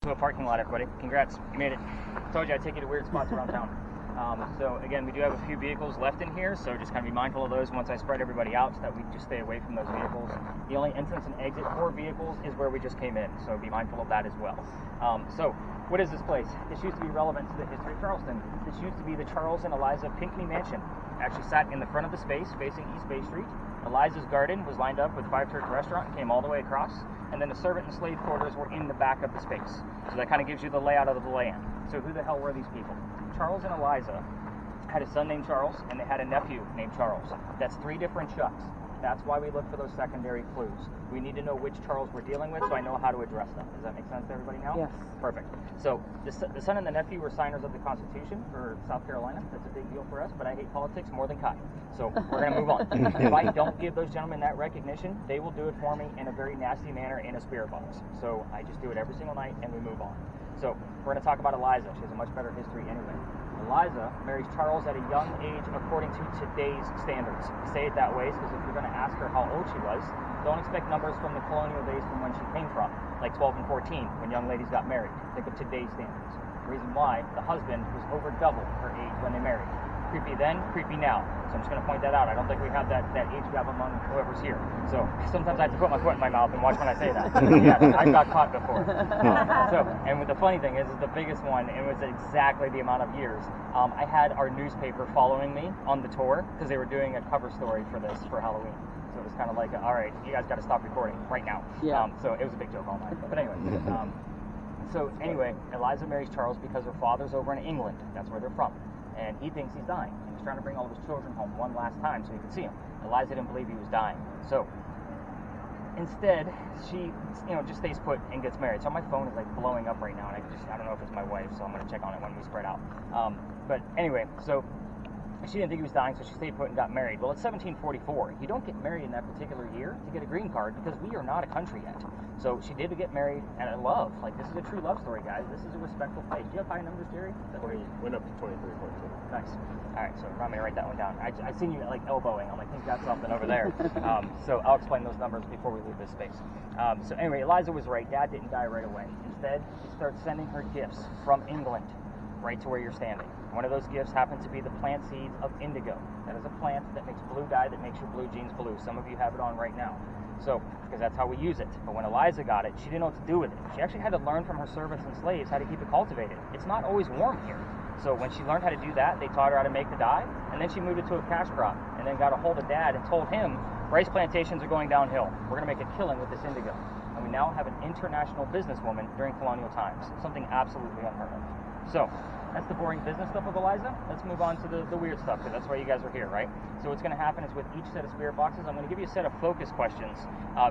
To a parking lot, everybody. Congrats, you made it. I told you I'd take you to weird spots around town. So again, we do have a few vehicles left in here, so just kind of be mindful of those once I spread everybody out so that we just stay away from those vehicles. The only entrance and exit for vehicles is where we just came in, so be mindful of that as well. So what is this place? This used to be relevant to the history of Charleston. This used to be the Charles and Eliza Pinckney Mansion. Actually sat in the front of the space facing East Bay Street. Eliza's garden was lined up with Five Church Restaurant and came all the way across, and then the servant and slave quarters were in the back of the space. So that kind of gives you the layout of the land. So who the hell were these people? Charles and Eliza had a son named Charles, and they had a nephew named Charles. That's three different Chucks. That's why we look for those secondary clues. We need to know which Charles we're dealing with so I know how to address them. Does that make sense to everybody now? Yes. Perfect. So the son and the nephew were signers of the Constitution for South Carolina. That's a big deal for us, but I hate politics more than Kai. So we're going to move on. If I don't give those gentlemen that recognition, they will do it for me in a very nasty manner in a spirit box. So I just do it every single night and we move on. So we're going to talk about Eliza. She has a much better history anyway. Eliza marries Charles at a young age according to today's standards. I say it that way because if you're going to ask her how old she was, don't expect numbers from the colonial days from when she came from, like 12 and 14 when young ladies got married. Think of today's standards. The reason why, the husband was over double her age when they married. Creepy then, creepy now. So I'm just going to point that out. I don't think we have that age gap among whoever's here. So sometimes I have to put my foot in my mouth and watch when I say that. Yeah, I got caught before. And the funny thing is the biggest one, it was exactly the amount of years. I had our newspaper following me on the tour because they were doing a cover story for this for Halloween. So it was kind of like, all right, you guys got to stop recording right now. Yeah. So it was a big joke all night. But anyway. So anyway, Eliza marries Charles because her father's over in England. That's where they're from. And he thinks he's dying. And he's trying to bring all of his children home one last time so he could see him. Eliza didn't believe he was dying. So instead, she just stays put and gets married. So my phone is like blowing up right now, and I don't know if it's my wife, so I'm going to check on it when we spread out. But anyway, so she didn't think he was dying, so she stayed put and got married. Well, it's 1744. You don't get married in that particular year to get a green card because we are not a country yet. So she did get married, and I love, like, this is a true love story, guys. This is a respectful place. Do you have high numbers, Jerry? Went up to 23.2. Nice. All right, so remind me to write that one down. I seen you, like, elbowing. I'm like, he's got something over there. So I'll explain those numbers before we leave this space. So anyway, Eliza was right. Dad didn't die right away. Instead, he starts sending her gifts from England right to where you're standing. One of those gifts happens to be the plant seeds of indigo. That is a plant that makes blue dye that makes your blue jeans blue. Some of you have it on right now. So, because that's how we use it. But when Eliza got it, she didn't know what to do with it. She actually had to learn from her servants and slaves how to keep it cultivated. It's not always warm here. So when she learned how to do that, they taught her how to make the dye, and then she moved it to a cash crop, and then got a hold of Dad and told him, rice plantations are going downhill. We're going to make a killing with this indigo. And we now have an international businesswoman during colonial times. Something absolutely unheard of. So, that's the boring business stuff of Eliza. Let's move on to the weird stuff, because that's why you guys are here, right? So what's going to happen is with each set of spirit boxes, I'm going to give you a set of focus questions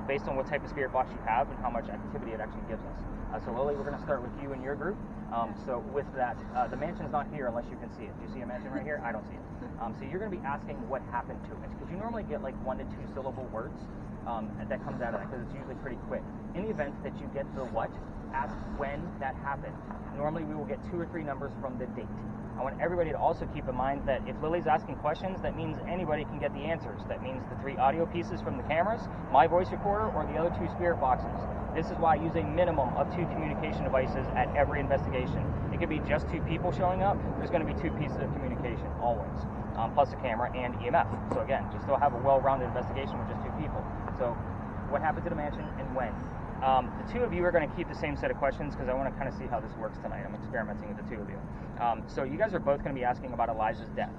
based on what type of spirit box you have and how much activity it actually gives us. So Lily, we're going to start with you and your group. So with that, the mansion's not here unless you can see it. Do you see a mansion right here? I don't see it. So you're going to be asking what happened to it, because you normally get like 1 to 2 syllable words that comes out of that, because it's usually pretty quick. In the event that you get the what, ask when that happened. Normally we will get 2 or 3 numbers from the date. I want everybody to also keep in mind that if Lily's asking questions, that means anybody can get the answers. That means the 3 audio pieces from the cameras, my voice recorder, or the other 2 spirit boxes. This is why I use a minimum of 2 communication devices at every investigation. It could be just 2 people showing up. There's going to be 2 pieces of communication, always, plus a camera and EMF. So again, you still have a well-rounded investigation with just 2 people. So what happened to the mansion and when? The 2 of you are going to keep the same set of questions because I want to kind of see how this works tonight. I'm experimenting with the 2 of you. So you guys are both going to be asking about Elijah's death.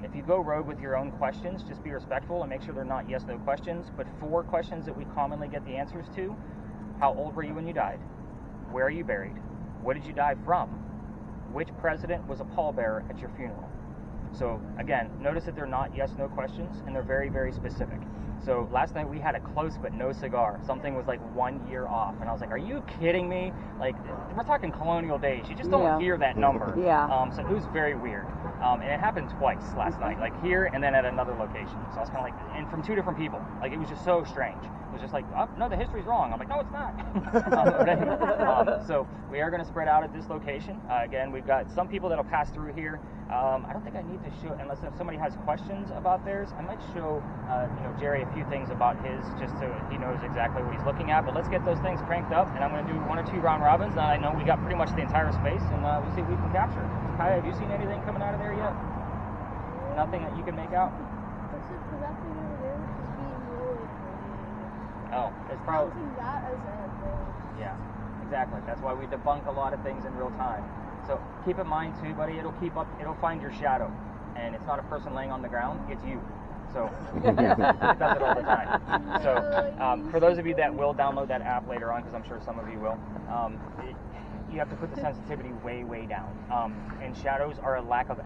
If you go rogue with your own questions, just be respectful and make sure they're not yes-no questions, but 4 questions that we commonly get the answers to. How old were you when you died? Where are you buried? What did you die from? Which president was a pallbearer at your funeral? So again, notice that they're not yes-no questions, and they're very, very specific. So last night we had a close but no cigar. Something was like 1 year off, and I was like, are you kidding me? Like, we're talking colonial days. You just don't hear that number. Yeah. So it was very weird. And it happened twice last night, like here and then at another location. So I was kind of like, and from 2 different people. Like, it was just so strange. It was just like, oh, no, the history's wrong. I'm like, no, it's not. So we are going to spread out at this location. Again, we've got some people that'll pass through here. I don't think I need to show, unless if somebody has questions about theirs, I might show, Jerry, a few things about his just so he knows exactly what he's looking at. But let's get those things cranked up, and I'm going to do 1 or 2 round robins. Now I know we got pretty much the entire space, and we'll see if we can capture. Kai, have you seen anything coming out of there yet? Nothing that you can make out? Except for that thing over there, which is being really crazy. Oh, it's probably... Counting that as a headboard. Yeah, exactly. That's why we debunk a lot of things in real time. So keep in mind too, buddy, it'll find your shadow. And it's not a person laying on the ground, it's you. So it does it all the time. So for those of you that will download that app later on, because I'm sure some of you will, you have to put the sensitivity way, way down. And shadows are a lack of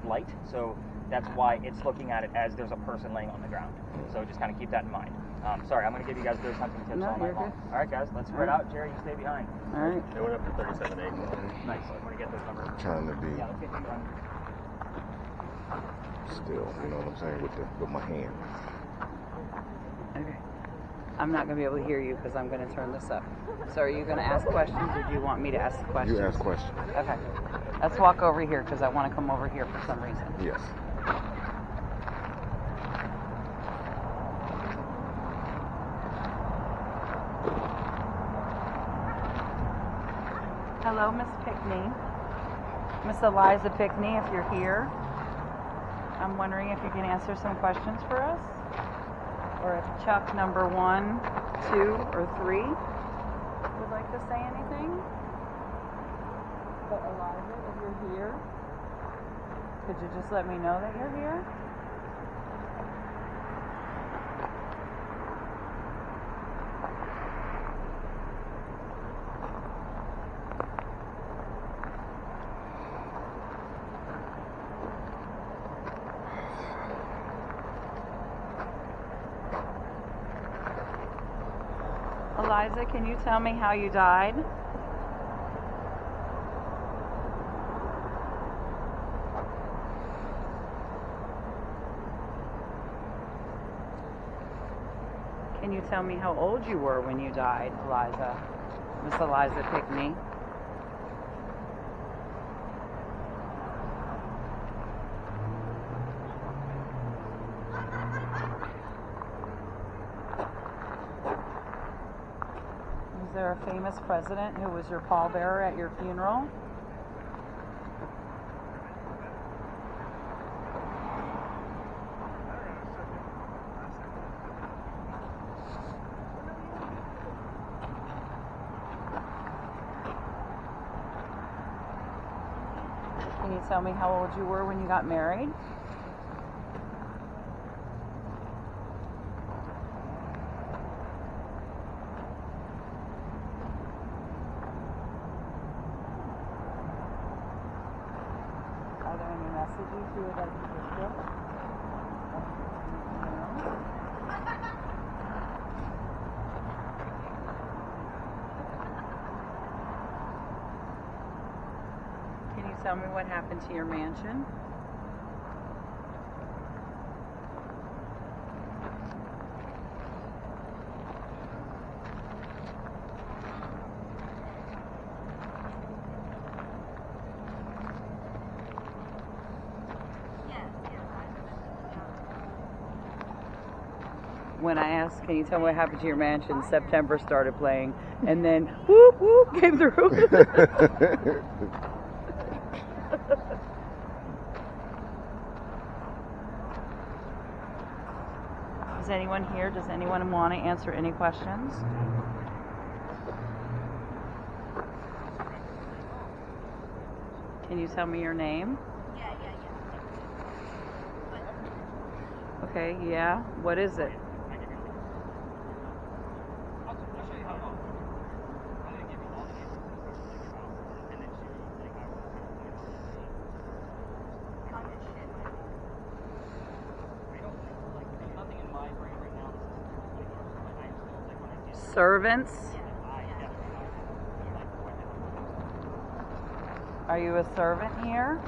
light, so that's why it's looking at it as there's a person laying on the ground. So just kind of keep that in mind. Sorry, I'm going to give you guys those hunting tips all night long. All right, guys, let's spread out. Jerry, you stay behind. All right. They went up to 37.8. Nice. I'm going to get those numbers. Trying to be Yeah, let's get you running. still, you know what I'm saying, with my hand. Okay. I'm not going to be able to hear you because I'm going to turn this up. So are you going to ask questions, or do you want me to ask questions? You ask questions. Okay. Let's walk over here because I want to come over here for some reason. Yes. Hello, Miss Pickney. Miss Eliza Pickney, if you're here. I'm wondering if you can answer some questions for us. Or if Chuck number 1, 2, or 3 would like to say anything. But Eliza, if you're here, could you just let me know that you're here? Eliza, can you tell me how you died? Can you tell me how old you were when you died, Eliza? Miss Eliza Pickney. Was there a famous president who was your pallbearer at your funeral? Can you tell me how old you were when you got married? Are there any messages you would like to discuss? Can you tell me what happened to your mansion? When I asked, can you tell me what happened to your mansion, September started playing, and then whoop whoop came through. Is anyone here? Does anyone want to answer any questions? Can you tell me your name? Okay, yeah. What is it? Servants? Are you a servant here?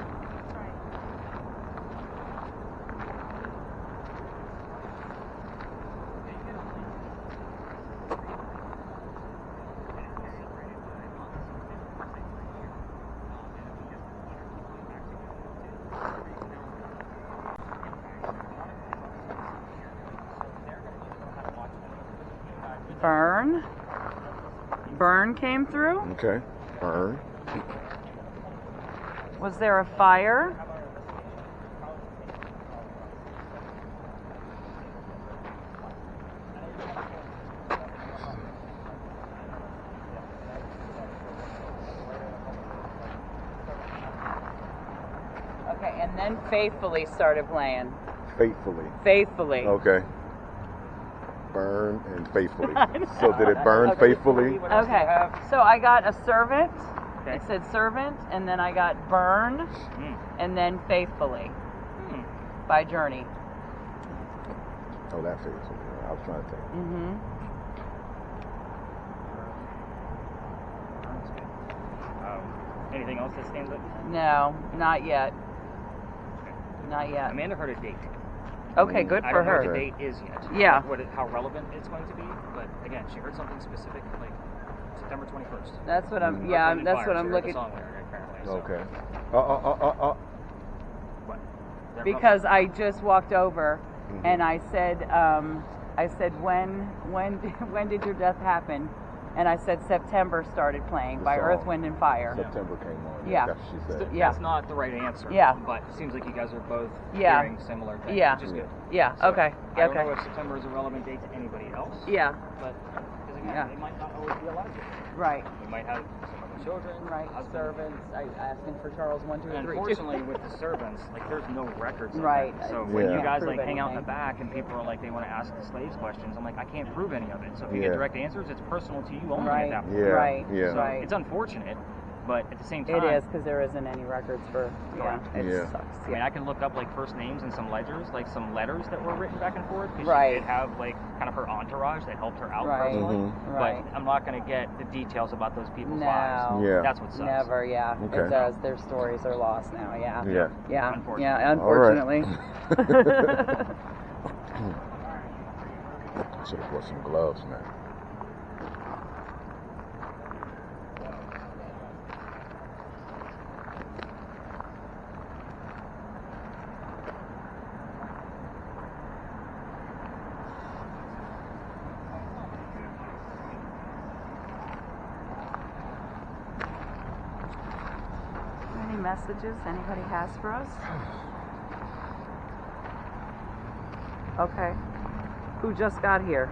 burn. Burn came through. Okay. Burn. Was there a fire? Okay, and then Faithfully started playing. Faithfully. Faithfully. Okay. Burn and faithfully. So did it burn faithfully? Okay, so I got a servant. Okay. It said servant, and then I got burn, and then faithfully by Journey. Oh, that faithfully. I was trying to think. Mm-hmm. Anything else that stands up? No, not yet. Not yet. Amanda heard a date. Okay, good I for don't know her. what the date is yet. Yeah. How relevant it's going to be, but again, she heard something specific, like September 21st. That's what I'm. Earth, Yeah, Wind, and that's Fire. what She I'm heard looking. the song lyric, apparently. So. Okay. What? Is that Because I just walked over, Mhm. and I said, when did your death happen? And I said September started playing The by song. Earth, Wind, and Fire. September came on. Yeah. That's what she said. Yeah. That's not the right answer. Yeah. But it seems like you guys are both Yeah. hearing similar things, Yeah. which is good. Yeah. So, Okay. I don't know Okay. if September is a relevant date to anybody else. Yeah. But because again, Yeah. it might not always be a lot. Right. You might have some other children. Right. husband. Servants. I asking for Charles 1, 2, and And 3. unfortunately, with the servants, like there's no records. Of Right. that. So Yeah. when you Can't guys prove like hang out in the anything. back and people are like they want to ask the slaves questions, I'm like I can't prove any of it. So if you Yeah. get direct answers, it's personal to you only Right. at that point. Yeah. Right. Yeah. So Right. it's unfortunate, but at the same time, It is because there isn't any records for. Yeah. Correct. It Yeah. sucks. I mean, I can look up like first names and some ledgers, like some letters that were written back and forth. Because Right. she did have like kind of her entourage that helped her out Right. personally. Mhm. Right. But I'm not going to get the details about those people's No. lives. Yeah. That's what sucks. Never. Yeah. Okay. It does. Their stories are lost now. Yeah. Yeah. Yeah. Unfortunately. Yeah. All right. Unfortunately. Should have brought some gloves, man. Any messages anybody has for us? Okay. Who just got here?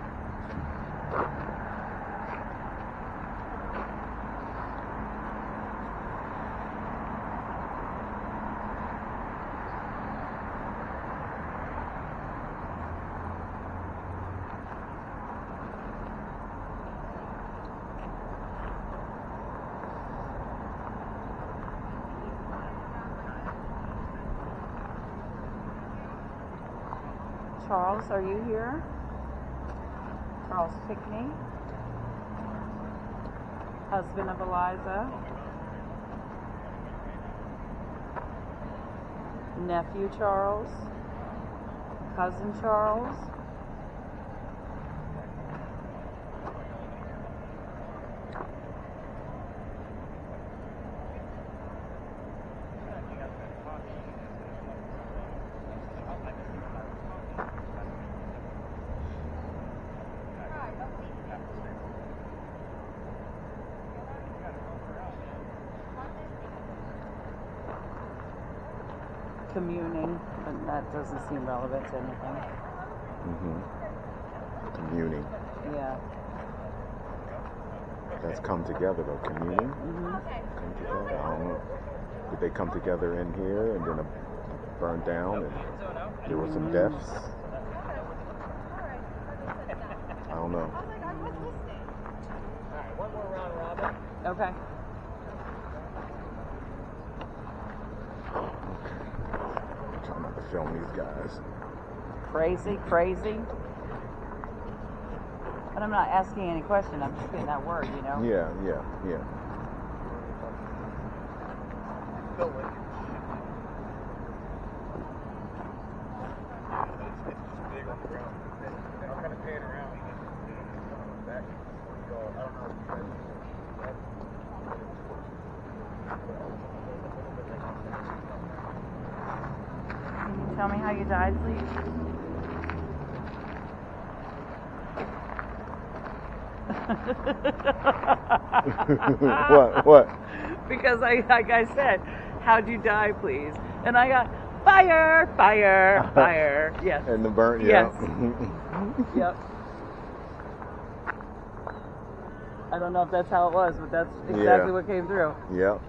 Charles, are you here? Charles Pickney, husband of Eliza, nephew Charles, cousin Charles. Communing, but that doesn't seem relevant to anything. Mm-hmm. Communing. Yeah. That's come together though. Communing. Mm-hmm. Come together. I don't know. Did they come together in here and then burn down and there were some deaths? I don't know. Alright, one more round robin. Okay. Try not to film these guys. Crazy, crazy. But I'm not asking any question. I'm just getting that word, you know? Yeah, yeah, yeah. Can you tell me how you died, please? What? Because like I said, how'd you die, please? And I got fire, fire, fire. Yes. And the burnt, yeah. Yes. Yep. I don't know if that's how it was, but that's exactly what came through. Yep.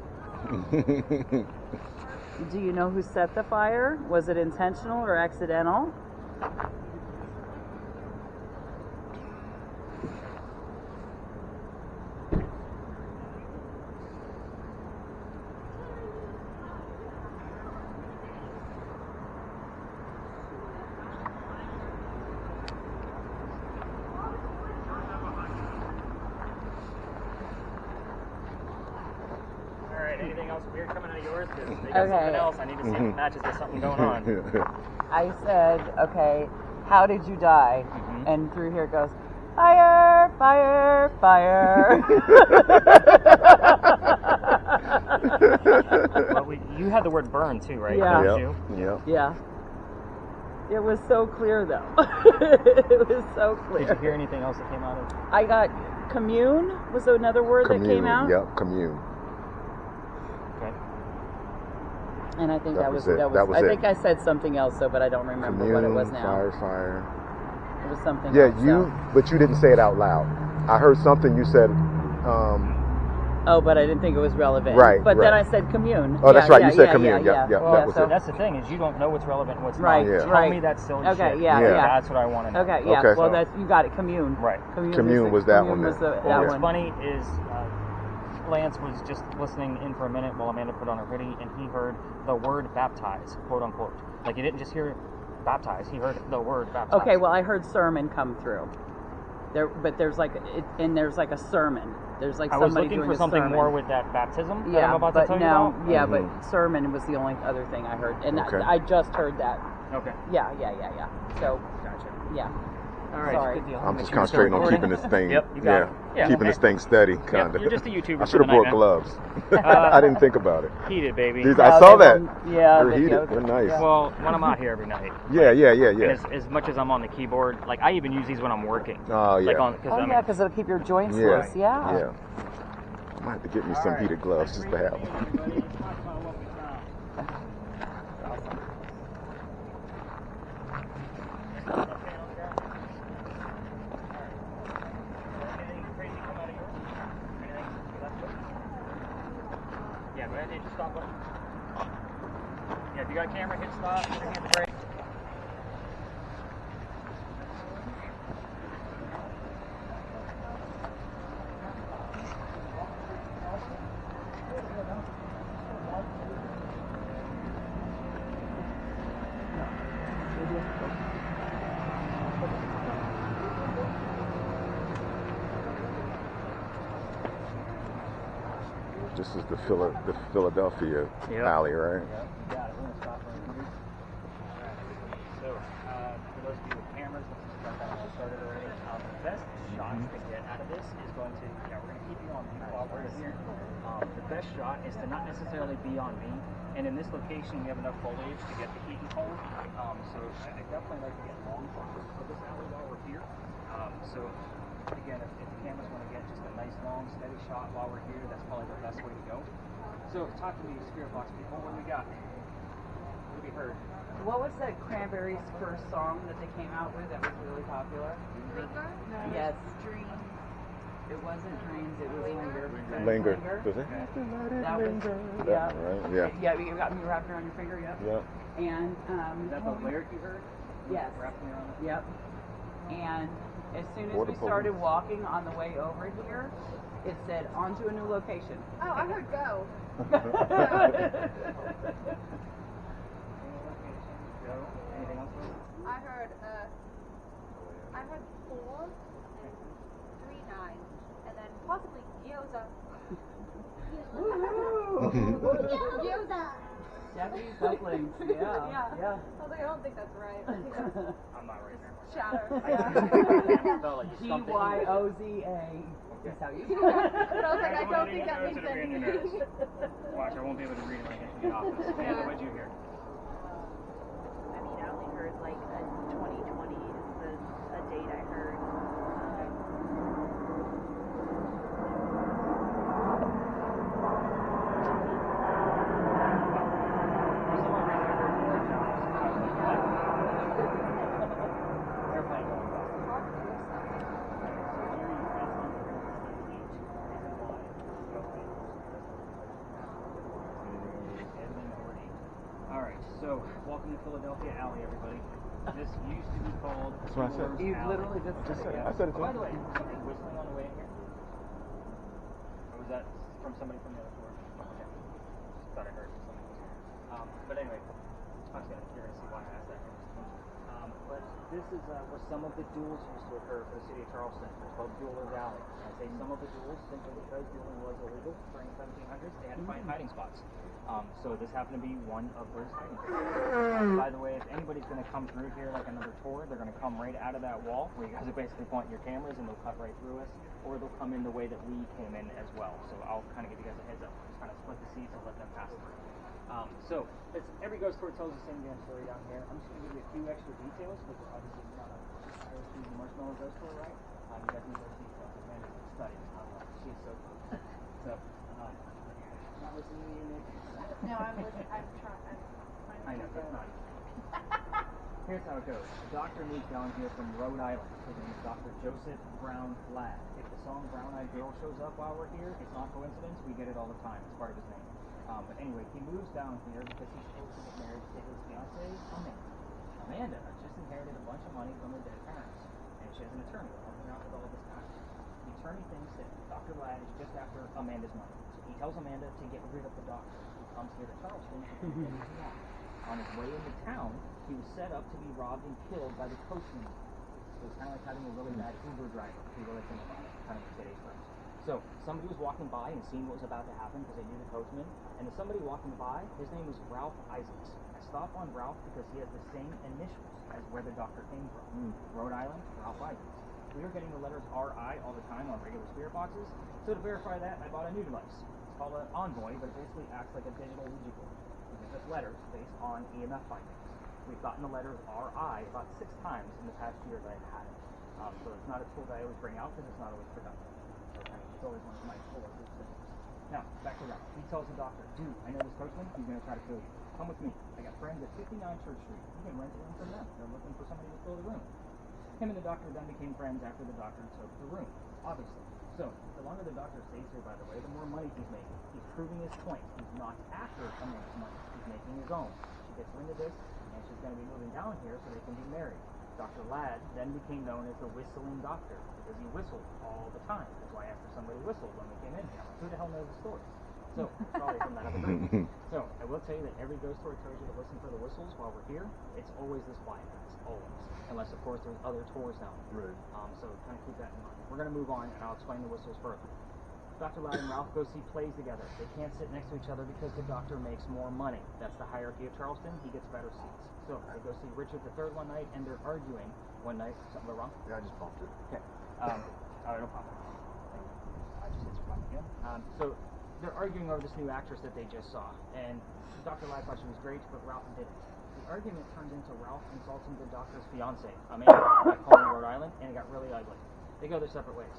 Do you know who set the fire? Was it intentional or accidental? Anything else weird coming out of yours? Because they got something else. I need to see if it matches with something going on. I said, okay, how did you die? And through here it goes, fire, fire, fire. Well, you had the word burn too, right? Yeah. Yep. Yeah. It was so clear though. It was so clear. Did you hear anything else that came out of? I got commune was another word that came out. Yep, commune. Okay. And I think That was it. That was I it. think I said something else though, but I don't remember what it was now. Fire. It was something Yeah, else. but you didn't say it out loud. I heard something you said. Oh, but I didn't think it was relevant. Right, But then I right. said commune. Oh, that's right. You said commune. Yeah. Yep, Well, that was so it. that's the thing is you don't know what's relevant and what's Right, not. Yeah. Tell right. me that silly Okay, shit. yeah. That's what I want to know. Okay, yeah. Okay. Well, So- that's you got it. Commune. Right. Commune was that one Commune was then. that What's one. funny is Lance was just listening in for a minute while Amanda put on her hoodie, and he heard the word baptize, quote unquote. Like he didn't just hear baptize; he heard the word baptize. Okay, well, I heard sermon come through. There's like a sermon. There's like I was somebody looking doing for a something sermon. more with that baptism that Yeah, I'm about but to tell you no, about. yeah, but sermon was the only other thing I heard, and Okay. I just heard that. Okay, Yeah. So gotcha. yeah. All right, Sorry. good deal. I'm Make just sure you're still concentrating on recording. keeping this thing. Yep, you got it. Yeah, keeping okay. this thing steady, kind of. You're just a YouTuber. I should have for the brought night, gloves. man. I didn't think about it. Heated, baby. These, I saw that. Yeah, They're the heated. yoga. They're nice. Yeah. Well, when I'm out here every night. Yeah. And as much as I'm on the keyboard, like I even use these when I'm working. Oh yeah. Like Oh, because it'll keep your joints Yeah. loose. Yeah. Yeah. I might have to get me some heated gloves just to have them. Yeah, go ahead and hit your stop button. Yeah, if you got a camera, hit stop, hit the brake. This is the Philadelphia Yep. alley, right? Yeah, you got it. We're gonna stop right here. Alright. So, for those of you with cameras, let's just got that all started already. The best shots to get out of this is going to, we're gonna keep you on me while we're here. The best shot is to not necessarily be on me. And in this location, we have enough foliage to get the heat and cold. So I definitely like to get long shots of this alley while we're here. So again, if the cameras want to get just a nice long steady shot while we're here, that's probably the best way to go. So talk to me, Spirit Box people. What do we got? What have we heard? What was that Cranberries first song that they came out with that was really popular? Yes. Dreams. It wasn't Dreams, it was Linger. Linger. Linger? Does it? That was, Yeah. yeah. Right? Yeah. Yeah, you got me wrapped around your finger, yep. Yeah. And, Is that the lyric you heard? yes. Wrapped me around it? Yep. And as soon as Border we started police. walking on the way over here, it said, on to a new location. Oh, I heard go. Go. Anything else? I heard 4 and 3 9, and then possibly gyoza. Gyoza. Japanese dumplings, yeah. Yeah. Yeah. I was like, I don't think that's right. I think that's I'm not right there. chatter. I felt like you stumped it. Gyoza is how you But I was like, I don't think that makes Watch, sense. I won't be able to read it when I get to the office. Amanda, what'd you hear? I mean, I only heard like a 2020 is a date I heard. So, welcome to Philadelphia Alley, everybody. This used to be called That's what I said. Jewelers You Alley. literally just said it. I said it By too. the way, was somebody whistling on the way in here? Or was that from somebody from the other floor? Okay. Just thought I heard something whistling. But anyway, you're gonna see why I asked that. But this is where some of the duels used to occur for the city of Charleston. It's called Jewelers Alley. I say some of the duels simply because dueling was illegal during the 1700s. They had to find hiding spots. So this happened to be one of those hiding spots. By the way, if anybody's going to come through here like another tour, they're going to come right out of that wall where you guys are basically pointing your cameras and they'll cut right through us, or they'll come in the way that we came in as well. So I'll kind of give you guys a heads up. Just kind of split the seats and let them pass through. So every ghost tour tells the same damn story down here. I'm just going to give you a few extra details because obviously it's not a IRPOV marshmallow ghost tour, right? You guys need those details. Amanda's studying. She's so cool. So, not listening to you, Nick. No, I'm listening. I'm trying. I know, that's not easy. Here's how it goes. A doctor moves down here from Rhode Island. His name is Dr. Joseph Brown Ladd. If the song Brown Eyed Girl shows up while we're here, it's not coincidence. We get it all the time. It's part of his name. But anyway, he moves down here because he's supposed to get married to his fiancée, Amanda. Amanda just inherited a bunch of money from her dead parents, and she has an attorney helping out with all of this tax. The attorney thinks that Dr. Ladd is just after Amanda's money. So he tells Amanda to get rid of the doctor. He comes here to Charleston to do what he wants. On his way into town, he was set up to be robbed and killed by the coachman. So it's kind of like having a really bad Uber driver, if you really think about it, kind of in today's terms. So somebody was walking by and seeing what was about to happen because they knew the coachman, and the somebody walking by, his name was Ralph Isaacs. I stop on Ralph because he has the same initials as where the doctor came from. Rhode Island, Ralph Isaacs. We were getting the letters RI all the time on regular spirit boxes, so to verify that, I bought a new device. It's called an Envoy, but it basically acts like a digital Ouija board. It gives us letters based on EMF findings. We've gotten the letters RI about 6 times in the past year that I've had it. So it's not a tool that I always bring out because it's not always productive. It's always one of my fuller things. Now, back to Ralph. He tells the doctor, dude, I know this coachman, he's going to try to kill you. Come with me. I got friends at 59 Church Street. You can rent a room from them. They're looking for somebody to fill the room. Him and the doctor then became friends after the doctor took the room, obviously. So, the longer the doctor stays here, by the way, the more money he's making. He's proving his point. He's not after Amanda's money. He's making his own. She gets wind of this, and she's going to be moving down here so they can be married. Dr. Ladd then became known as the whistling doctor because he whistled all the time. That's why I asked if somebody whistled when we came in here. I'm like, who the hell knows the story? So, probably from that other group. So, I will tell you that every ghost story tells you to listen for the whistles while we're here. It's always this quiet, guys. Always. Unless, of course, there's other tours down here. Right. So, kind of keep that in mind. We're going to move on, and I'll explain the whistles further. Dr. Ladd and Ralph go see plays together. They can't sit next to each other because the doctor makes more money. That's the hierarchy of Charleston. He gets better seats. So they go see Richard III one night, and they're arguing one night. Something go wrong? Yeah, I just bumped it. Okay. Alright, no problem. I just hit spot again. So they're arguing over this new actress that they just saw, and Dr. Ladd thought she was great, but Ralph didn't. The argument turns into Ralph insulting the doctor's fiance, Amanda, back home in Rhode Island, and it got really ugly. They go their separate ways.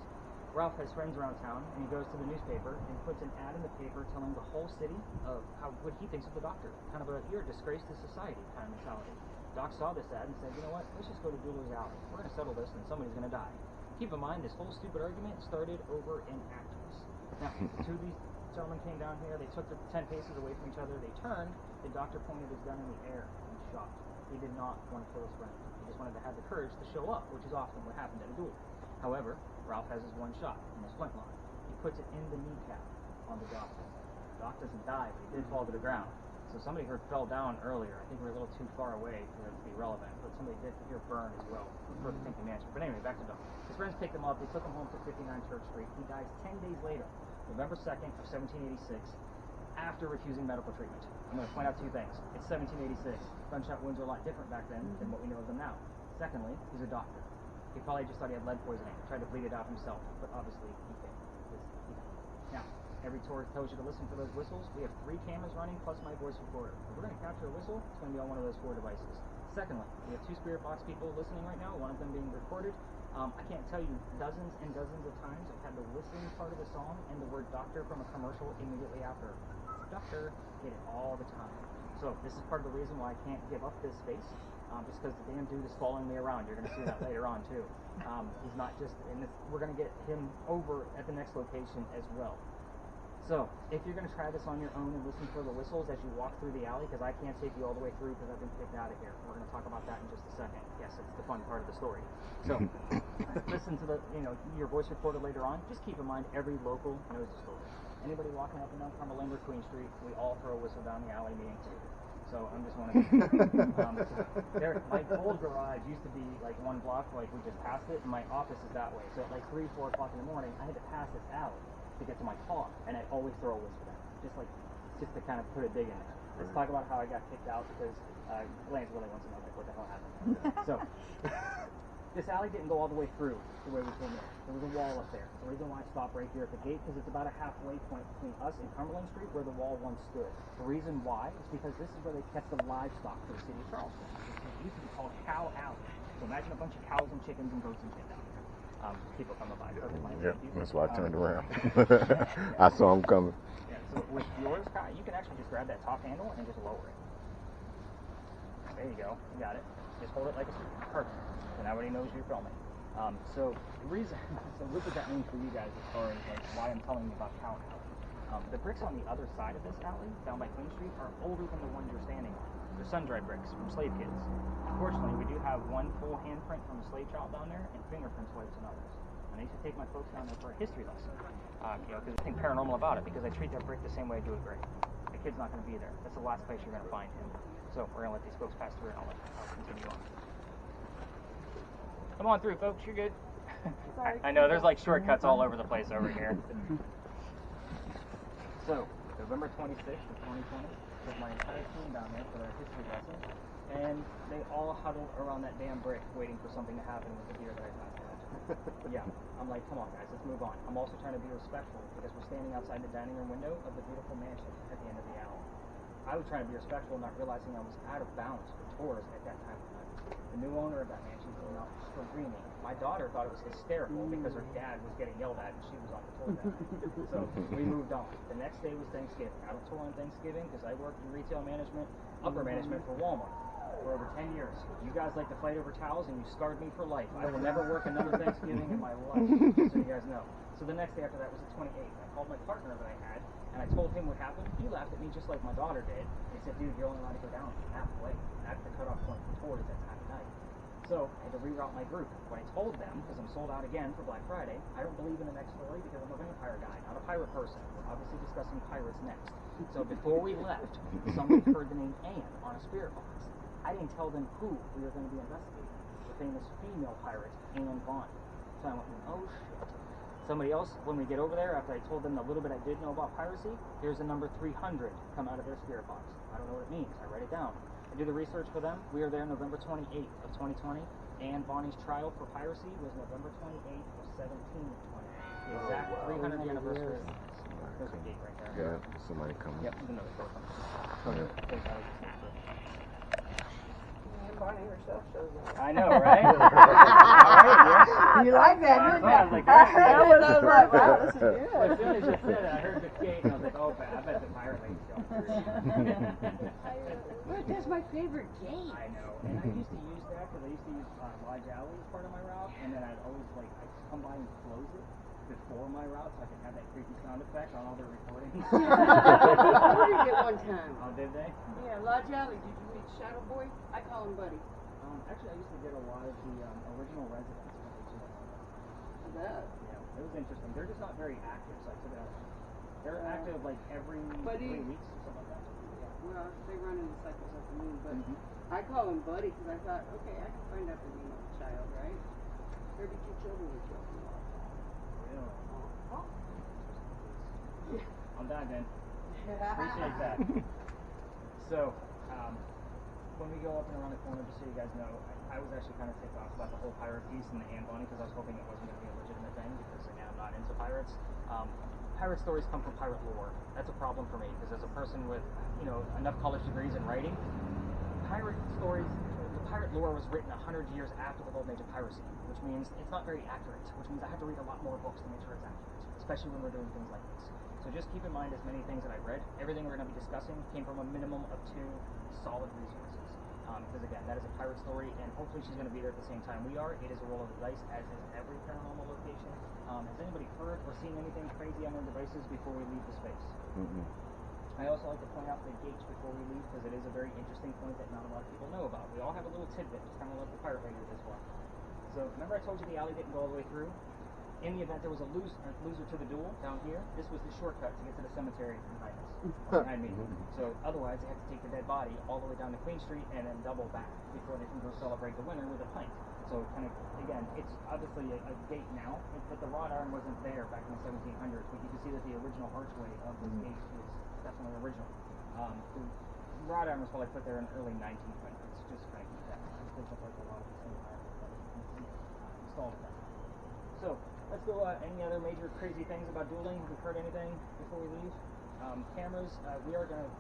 Ralph has friends around town, and he goes to the newspaper and puts an ad in the paper telling the whole city of what he thinks of the doctor. Kind of a, you're a disgrace to society kind of mentality. Doc saw this ad and said, you know what, let's just go to Jewelers Alley. We're going to settle this, and somebody's going to die. Keep in mind, this whole stupid argument started over an actress. Now, the two of these gentlemen came down here, they took 10 paces away from each other, they turned, the doctor pointed his gun in the air and shot. He did not want to kill his friend. He just wanted to have the courage to show up, which is often what happened at a duel. However, Ralph has his one shot in his flintlock. He puts it in the kneecap on the doctor. Doc doesn't die, but he did fall to the ground. So somebody heard fell down earlier. I think we're a little too far away for it to be relevant, but somebody did hear burn as well for the Thinking Mansion. But anyway, back to Doc. His friends picked him up. They took him home to 59 Church Street. He dies 10 days later, November 2nd of 1786, after refusing medical treatment. I'm going to point out 2 things. It's 1786. Gunshot wounds are a lot different back then than what we know of them now. Secondly, he's a doctor. He probably just thought he had lead poisoning, tried to bleed it out himself, but obviously he failed. Now, every tour tells you to listen for those whistles. We have 3 cameras running plus my voice recorder. If we're going to capture a whistle, it's going to be on one of those 4 devices. Secondly, we have 2 spirit box people listening right now, one of them being recorded. I can't tell you dozens and dozens of times I've had the whistling part of the song and the word doctor from a commercial immediately after. Doctor, get it all the time. So this is part of the reason why I can't give up this space. Just because the damn dude is following me around. You're going to see that later on too. He's not just in this. We're going to get him over at the next location as well. So, if you're going to try this on your own and listen for the whistles as you walk through the alley, because I can't take you all the way through because I've been kicked out of here. We're going to talk about that in just a second. Yes, it's the fun part of the story. So, listen to the, your voice recorded later on. Just keep in mind, every local knows the story. Anybody walking up and down Cumberland or Queen Street, we all throw a whistle down the alley, me included. So I'm just one of them. My old garage used to be like one block, like we just passed it, and my office is that way. So at like 3, 4 o'clock in the morning, I had to pass this alley to get to my car, and I always throw a whistle down, just to kind of put a dig in there. Let's talk about how I got kicked out because Lance really wants to know like what the hell happened. So this alley didn't go all the way through the way we came in. There was a wall up there. The reason why I stopped right here at the gate because it's about a halfway point between us and Cumberland Street where the wall once stood. The reason why is because this is where they kept the livestock for the city of Charleston. It used to be called Cow Alley. So imagine a bunch of cows and chickens and goats and shit down here. People coming by. Yeah, that's why I turned around. I saw him coming. Yeah, so with yours, Kyle, you can actually just grab that top handle and just lower it. There you go. You got it. Just hold it like a screw. Perfect. So now everybody knows you're filming. So what does that mean for you guys as far as like why I'm telling you about Cow Alley? The bricks on the other side of this alley, down by Queen Street, are older than the ones you're standing on. They're sun-dried bricks from slave kids. Unfortunately, we do have one full handprint from a slave child down there and fingerprint swipes on others. And I used to take my folks down there for a history lesson, because I think paranormal about it, because I treat that brick the same way I do a grave. The kid's not going to be there. That's the last place you're going to find him. So we're going to let these folks pass through and I'll continue on. Come on through, folks. You're good. I know there's like shortcuts all over the place over here. So, November 26th of 2020, took my entire team down there for their history lesson, and they all huddled around that damn brick waiting for something to happen with the deer that I passed out. Yeah, I'm like, come on guys, let's move on. I'm also trying to be respectful because we're standing outside the dining room window of the beautiful mansion at the end of the alley. I was trying to be respectful, not realizing I was out of bounds for tours at that time of night. The new owner of that mansion came out screaming. My daughter thought it was hysterical because her dad was getting yelled at and she was on the tour that night. So we moved on. The next day was Thanksgiving. I don't tour on Thanksgiving because I worked in retail management, upper management for Walmart for over 10 years. You guys like to fight over towels and you scarred me for life. I will never work another Thanksgiving in my life, just so you guys know. So the next day after that was the 28th. I called my partner that I had and I told him what happened. He laughed at me just like my daughter did. He said, dude, you're only allowed to go down halfway. That's the cutoff point for tours at that time of night. So I had to reroute my group. When I told them, because I'm sold out again for Black Friday, I don't believe in the next story because I'm a vampire guy, not a pirate person. We're obviously discussing pirates next. So before we left, somebody heard the name Anne on a spirit box. I didn't tell them who we were going to be investigating. The famous female pirate, Anne Vaughn. So I went, oh shit. Somebody else, when we get over there, after I told them the little bit I did know about piracy, here's the number 300 come out of their spirit box. I don't know what it means. I write it down. I do the research for them. We are there November 28th of 2020. Anne Bonny's trial for piracy was November 28th of 1720. The exact 300th anniversary. There's a gate right there. Yeah, somebody coming. Yep, there's another door coming. Bonnie herself shows up. I know, right? All right, yeah. You like that, didn't you? I was like, I was like, wow, this is good. As soon as you said it, I heard the gate, and I was like, oh, I bet the pirate lady's going through. Look, that's my favorite gate. I know, and I used to use that because I used to use Lodge Alley as part of my route, and then I'd always I'd come by and close it before my route so I could have that creepy sound effect on all their recordings. I heard it one time. Oh, did they? Yeah, Lodge Alley. Did you meet Shadow Boy? I call him Buddy. Actually, I used to get a lot of the original residents when they do That. Yeah, it was interesting. They're just not very active, so I took it out. They're active like every 3 weeks or something like that. Well, they run in the cycles of the moon, but I call him Buddy because I thought, okay, I can find out the name of the child, right? There'd be 2 children who killed him. Really? Yeah. I'm done, then. Appreciate that. So, when we go up and around the corner, just so you guys know, I was actually kind of ticked off about the whole pirate piece and the Anne Bonny because I was hoping it wasn't going to be a legitimate thing because, again, I'm not into pirates. Pirate stories come from pirate lore. That's a problem for me because as a person with, enough college degrees in writing, pirate stories, the pirate lore was written 100 years after the golden age of piracy, which means it's not very accurate, which means I have to read a lot more books to make sure it's accurate, especially when we're doing things like this. So just keep in mind as many things that I've read, everything we're going to be discussing came from a minimum of 2 solid resources. because again, that is a pirate story, and hopefully she's going to be there at the same time we are. It is a roll of the dice, as is every paranormal location. Has anybody heard or seen anything crazy on their devices before we leave the space? Mm-mm. I also like to point out the gates before we leave, because it is a very interesting point that not a lot of people know about. We all have a little tidbit, just kind of like the pirate radio this one. So remember I told you the alley didn't go all the way through? In the event there was a loser to the duel down here, this was the shortcut to get to the cemetery behind us, or behind me. So otherwise they had to take the dead body all the way down to Queen Street and then double back before they can go celebrate the winner with a pint. So kind of, again, it's obviously a gate now, but the wrought iron wasn't there back in the 1700s, but you can see that the original archway of this gate is definitely original. The wrought iron was probably put there in the early 1900s, just kind of keep that in mind. It doesn't look like a lot of the same iron that was installed at that time. So let's go. Any other major crazy things about dueling? Have we heard anything before we leave? Cameras. We are going to,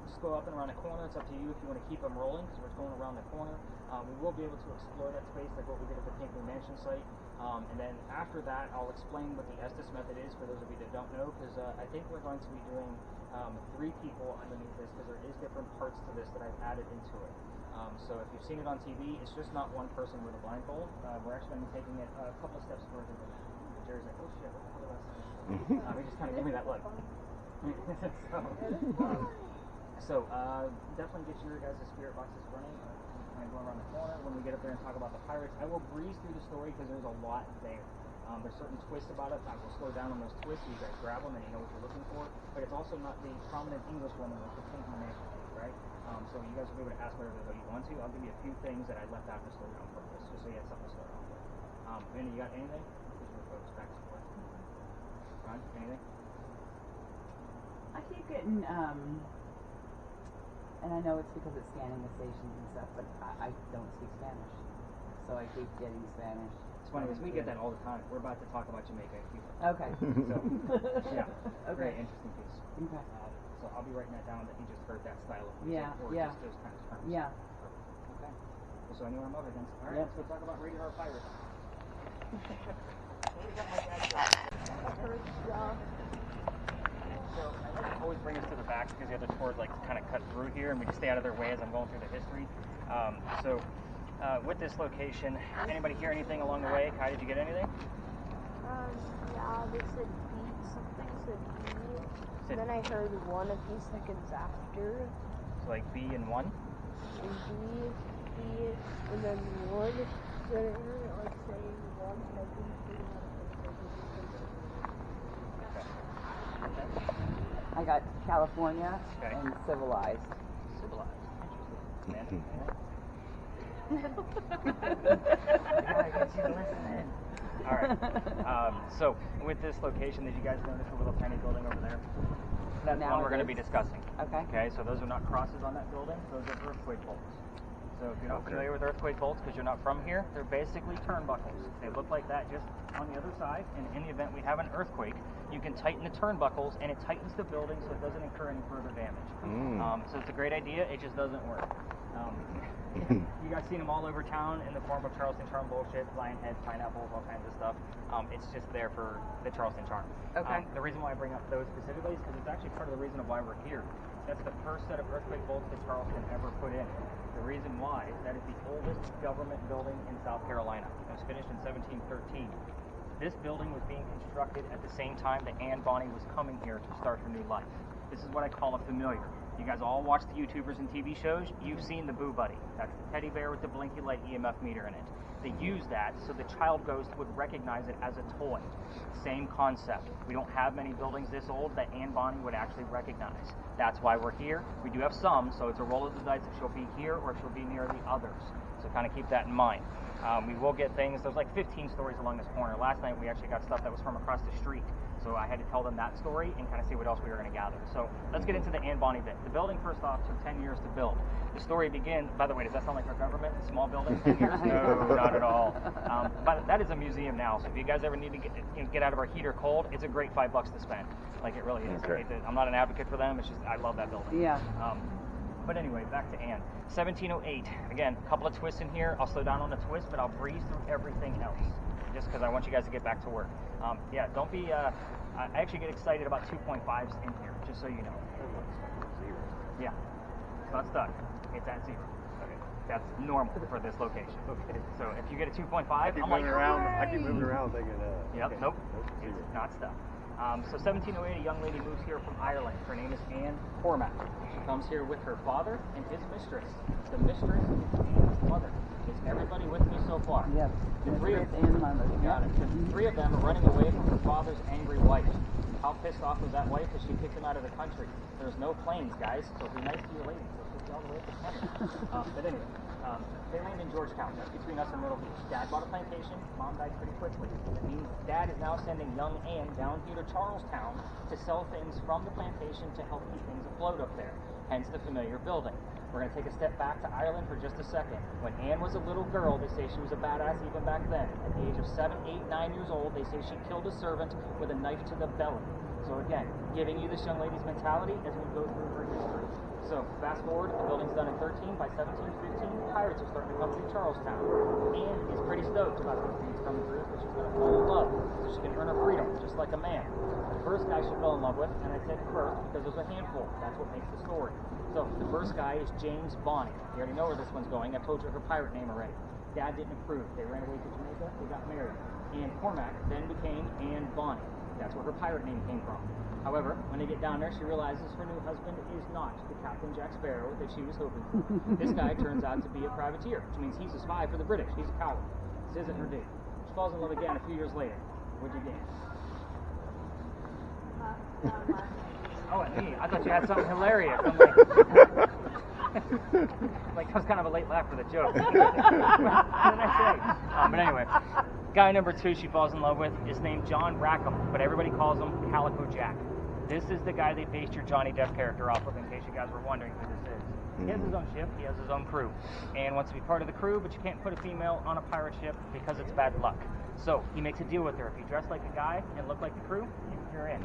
just go up and around the corner. It's up to you if you want to keep them rolling, because we're going around the corner. We will be able to explore that space like what we did at the Pinkley Mansion site. And then after that, I'll explain what the Estes method is for those of you that don't know, because I think we're going to be doing 3 people underneath this, because there is different parts to this that I've added into it. So if you've seen it on TV, it's just not one person with a blindfold. We're actually going to be taking it a couple of steps further than that. And Jerry's like, oh shit, what the hell did I say? He just kind of gave me that look. So definitely get your guys' spirit boxes running. Kind of going around the corner when we get up there and talk about the pirates. I will breeze through the story because there's a lot there. There's certain twists about it. I will slow down on those twists so you guys grab them and you know what you're looking for. But it's also not the prominent English woman like the Pinkley Mansion case, right? So you guys will be able to ask whatever the hell you want to. I'll give you a few things that I left out to slow down on purpose, just so you have something to slow down with. Randy, you got anything? These are folks back and forth. Ron, anything? I keep getting, and I know it's because it's scanning the stations and stuff, but I don't speak Spanish. So I keep getting Spanish. It's funny, because we get that all the time. We're about to talk about Jamaica in Cuba. Okay. So, yeah, Okay. very interesting piece. Okay. So I'll be writing that down that you just heard that style of music, Yeah, or yeah. just those kind of terms. Yeah. Okay. Well, so I know where I'm up against. All right, Yep. let's go talk about Rated R Pirates. So I like to always bring us to the back because the other tours like to kind of cut through here, and we just stay out of their way as I'm going through the history. With this location, anybody hear anything along the way? Kai, did you get anything? Yeah, they said beat something, said B. And then I heard 1 a few seconds after. So like B and 1? And B, and then 1. Then I heard it like saying 1 second, 2 Okay. I got California Okay. and civilized. Civilized. Interesting. Gotta get you to listen in. All right. So with this location, did you guys notice the little tiny building over there? That's Now one we're it going to is. be discussing. Okay. Okay. So those are not crosses on that building. Those are earthquake bolts. So if you're not familiar with earthquake bolts because you're not from here, they're basically turnbuckles. They look like that just on the other side. And in the event we have an earthquake, you can tighten the turnbuckles, and it tightens the building so it doesn't incur any further damage. So it's a great idea. It just doesn't work. You guys seen them all over town in the form of Charleston Charm bullshit, lion heads, pineapples, all kinds of stuff. It's just there for the Charleston Charm. Okay. The reason why I bring up those specifically is because it's actually part of the reason of why we're here. That's the first set of earthquake bolts that Charleston ever put in. The reason why is that it's the oldest government building in South Carolina. It was finished in 1713. This building was being constructed at the same time that Anne Bonny was coming here to start her new life. This is what I call a familiar. You guys all watch the YouTubers and TV shows. You've seen the Boo Buddy. That's the teddy bear with the blinky light EMF meter in it. They use that so the child ghost would recognize it as a toy. Same concept. We don't have many buildings this old that Anne Bonny would actually recognize. That's why we're here. We do have some, so it's a roll of the dice if she'll be here or if she'll be near the others. So kind of keep that in mind. We will get things. There's like 15 stories along this corner. Last night we actually got stuff that was from across the street. So I had to tell them that story and kind of see what else we were going to gather. So let's get into the Anne Bonny bit. The building, first off, took 10 years to build. The story begins, by the way, does that sound like our government? Small building, 10 years? No, not at all. But that is a museum now. So if you guys ever need to get out of our heat or cold, it's a great $5 to spend. Like it really is. Okay. I'm not an advocate for them. It's just, I love that building. Yeah. But anyway, back to Anne. 1708. Again, a couple of twists in here. I'll slow down on the twist, but I'll breeze through everything else. Just because I want you guys to get back to work. Yeah, don't be... I actually get excited about 2.5s in here, just so you know. Yeah. It's not stuck. It's at 0. Okay. That's normal for this location. Okay. So if you get a 2.5, I keep I'm like, moving around. I hooray! keep moving around thinking, Yep, okay. nope, it's not stuff. So 1708, a young lady moves here from Ireland. Her name is Anne Cormack. She comes here with her father and his mistress. The mistress is Anne's mother. Is everybody with me so far? Yep. The three of and mother. Got it. The three of them are running away from her father's angry wife. How pissed off was that wife that she kicked him out of the country? There's no planes, guys, so be nice to your ladies. They'll take you all the way to Canada. But anyway, they land in Georgetown. That's between us and Myrtle Beach. Dad bought a plantation. Mom died pretty quickly. It means Dad is now sending young Anne down here to Charlestown to sell things from the plantation to help keep things afloat up there. Hence the familiar building. We're going to take a step back to Ireland for just a second. When Anne was a little girl, they say she was a badass even back then. At the age of 7, 8, 9 years old, they say she killed a servant with a knife to the belly. So again, giving you this young lady's mentality as we go through her history. So fast forward, the building's done in 13. By 1715, pirates are starting to come through Charlestown. Anne is pretty stoked about these things coming through, but she's going to fall in love so she can earn her freedom, just like a man. The first guy she fell in love with, and I said first because there's a handful. That's what makes the story. So the first guy is James Bonny. You already know where this one's going. I've told you her pirate name already. Dad didn't approve. They ran away to Jamaica. They got married. Anne Cormack then became Anne Bonny. That's where her pirate name came from. However, when they get down there, she realizes her new husband is not the Captain Jack Sparrow that she was hoping for. This guy turns out to be a privateer, which means he's a spy for the British. He's a coward. This isn't her dude. She falls in love again a few years later. What'd you get? Oh, and me. I thought you had something hilarious. I'm like, like that was kind of a late laugh for the joke. What did I say? But anyway, guy number 2 she falls in love with is named John Rackham, but everybody calls him Calico Jack. This is the guy they based your Johnny Depp character off of, in case you guys were wondering who this is. He has his own ship, he has his own crew, and wants to be part of the crew, but you can't put a female on a pirate ship because it's bad luck. So he makes a deal with her. If you dress like a guy and look like the crew, you're in.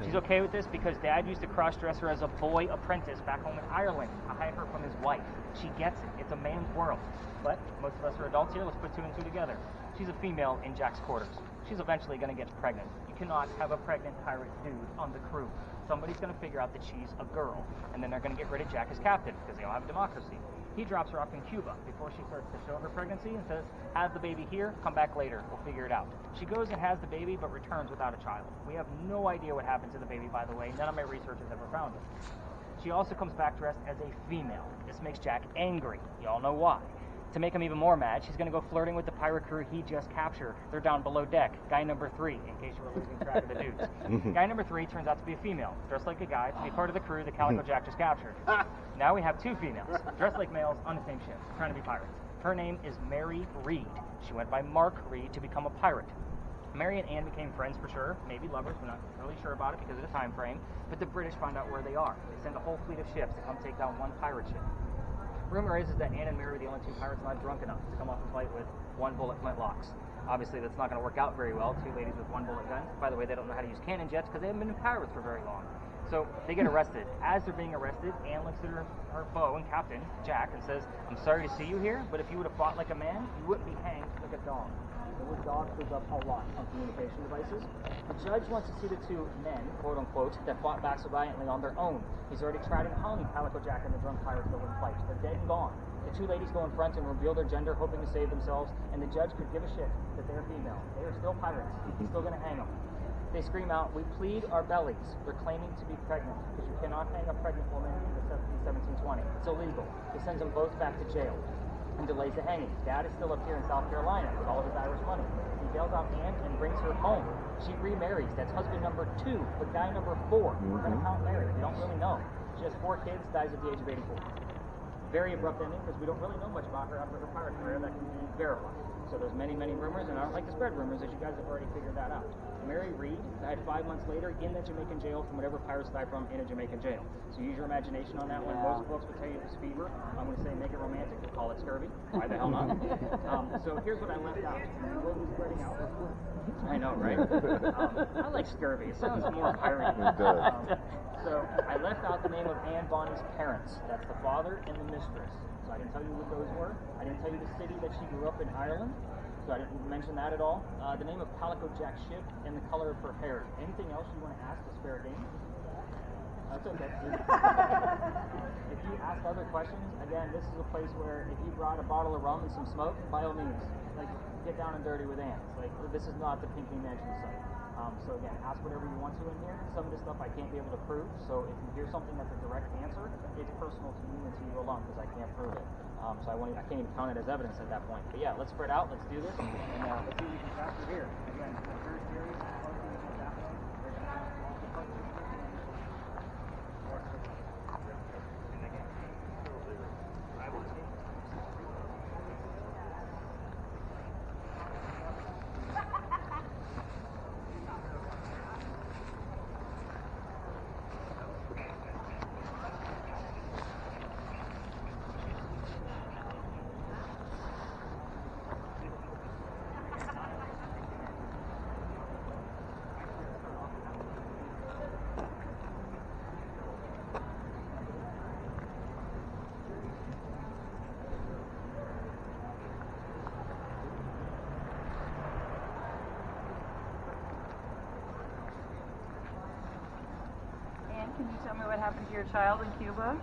She's okay with this because Dad used to cross-dress her as a boy apprentice back home in Ireland to hide her from his wife. She gets it. It's a man's world. But most of us are adults here. Let's put 2 and 2 together. She's a female in Jack's quarters. She's eventually going to get pregnant. You cannot have a pregnant pirate dude on the crew. Somebody's going to figure out that she's a girl, and then they're going to get rid of Jack as captain because they all have democracy. He drops her off in Cuba before she starts to show her pregnancy and says, have the baby here, come back later, we'll figure it out. She goes and has the baby but returns without a child. We have no idea what happened to the baby, by the way. None of my researchers ever found it. She also comes back dressed as a female. This makes Jack angry. You all know why. To make him even more mad, she's going to go flirting with the pirate crew he just captured. They're down below deck. Guy number 3, in case you were losing track of the dudes. Guy number 3 turns out to be a female, dressed like a guy, to be part of the crew that Calico Jack just captured. Now we have 2 females, dressed like males on the same ship, trying to be pirates. Her name is Mary Reed. She went by Mark Reed to become a pirate. Mary and Anne became friends for sure, maybe lovers, we're not really sure about it because of the time frame, but the British find out where they are. They send a whole fleet of ships to come take down one pirate ship. Rumor is that Anne and Mary were the only 2 pirates not drunk enough to come off and fight with 1-bullet flintlocks. Obviously, that's not going to work out very well. 2 ladies with 1-bullet guns. By the way, they don't know how to use cannon jets because they haven't been in pirates for very long. So they get arrested. As they're being arrested, Anne looks at her beau and captain, Jack, and says, I'm sorry to see you here, but if you would have fought like a man, you wouldn't be hanged like a dog. The word dog shows up a lot on communication devices. The judge wants to see the 2 men, quote unquote, that fought back so valiantly on their own. He's already tried and hung Calico Jack and the drunk pirates that wouldn't fight. They're dead and gone. The 2 ladies go in front and reveal their gender, hoping to save themselves, and the judge could give a shit that they're female. They are still pirates. He's still going to hang them. They scream out, we plead our bellies. They're claiming to be pregnant, because you cannot hang a pregnant woman in 1720. It's illegal. He sends them both back to jail and delays the hangings. Dad is still up here in South Carolina with all of his Irish money. He bails out Anne and brings her home. She remarries. That's husband number 2, but guy number 4. We're going to count Mary. We don't really know. She has 4 kids, dies at the age of 84. Very abrupt ending because we don't really know much about her after her pirate career that can be verified. So there's many, many rumors, and I don't like to spread rumors, as you guys have already figured that out. Mary Reed died 5 months later in the Jamaican jail from whatever pirates die from in a Jamaican jail. So use your imagination on that one. Most books would tell you it was fever. I'm going to say make it romantic. Call it scurvy. Why the hell not? So here's what I left out. We'll be spreading out. I know, right? I like scurvy. It sounds more pirate. It does. So I left out the name of Anne Bonny's parents. That's the father and the mistress. So I didn't tell you what those were. I didn't tell you the city that she grew up in, Ireland. So I didn't mention that at all. The name of Calico Jack's ship and the color of her hair. Anything else you want to ask to spare game? That's okay. If you ask other questions, again, this is a place where if you brought a bottle of rum and some smoke, by all means, like, get down and dirty with ants. Like, this is not the Pinky Mansion site. So again, ask whatever you want to in here. Some of this stuff I can't be able to prove, so if you hear something that's a direct answer, it's personal to you and to you alone, because I can't prove it. So I can't even count it as evidence at that point. But yeah, let's spread out, let's do this, and let's see what we can capture here. Again, very serious, parking is that way. We're going to have lots of parking. Can you tell me what happened to your child in Cuba?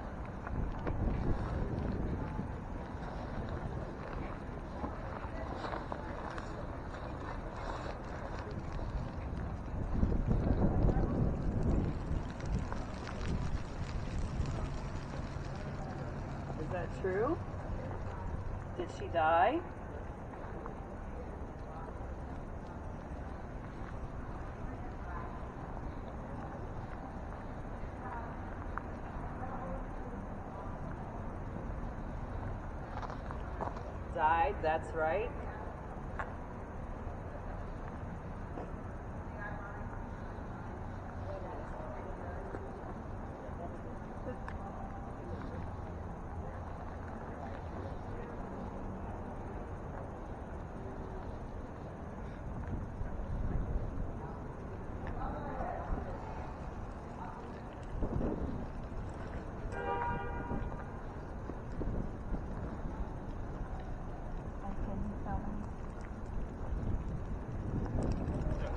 Is that true? Did she die? Died, that's right.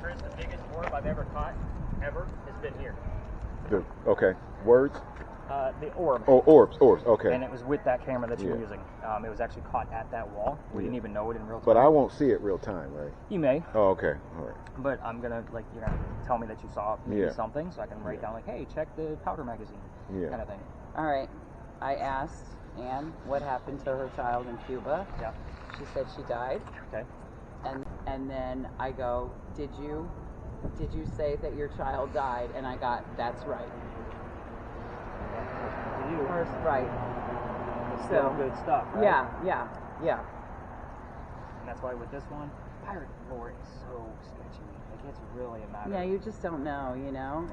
The biggest orb I've ever caught, ever, has been here. Okay. Words? The orb. Oh, orbs, okay. And it was with that camera that you're using. It was actually caught at that wall. We didn't even know it in real time. But I won't see it real time, right? You may. Oh, okay. All right. But I'm going to, like, you're going to tell me that you saw maybe something, so I can write down, like, hey, check the powder magazine, kind of thing. All right. I asked Anne what happened to her child in Cuba. Yeah. She said she died. Okay. And then I go, did you say that your child died? And I got, that's right. First, right. Still good stuff, right? Yeah. And that's why with this one, pirate lore is so sketchy. Like, it's really a matter. Yeah, you just don't know, you know?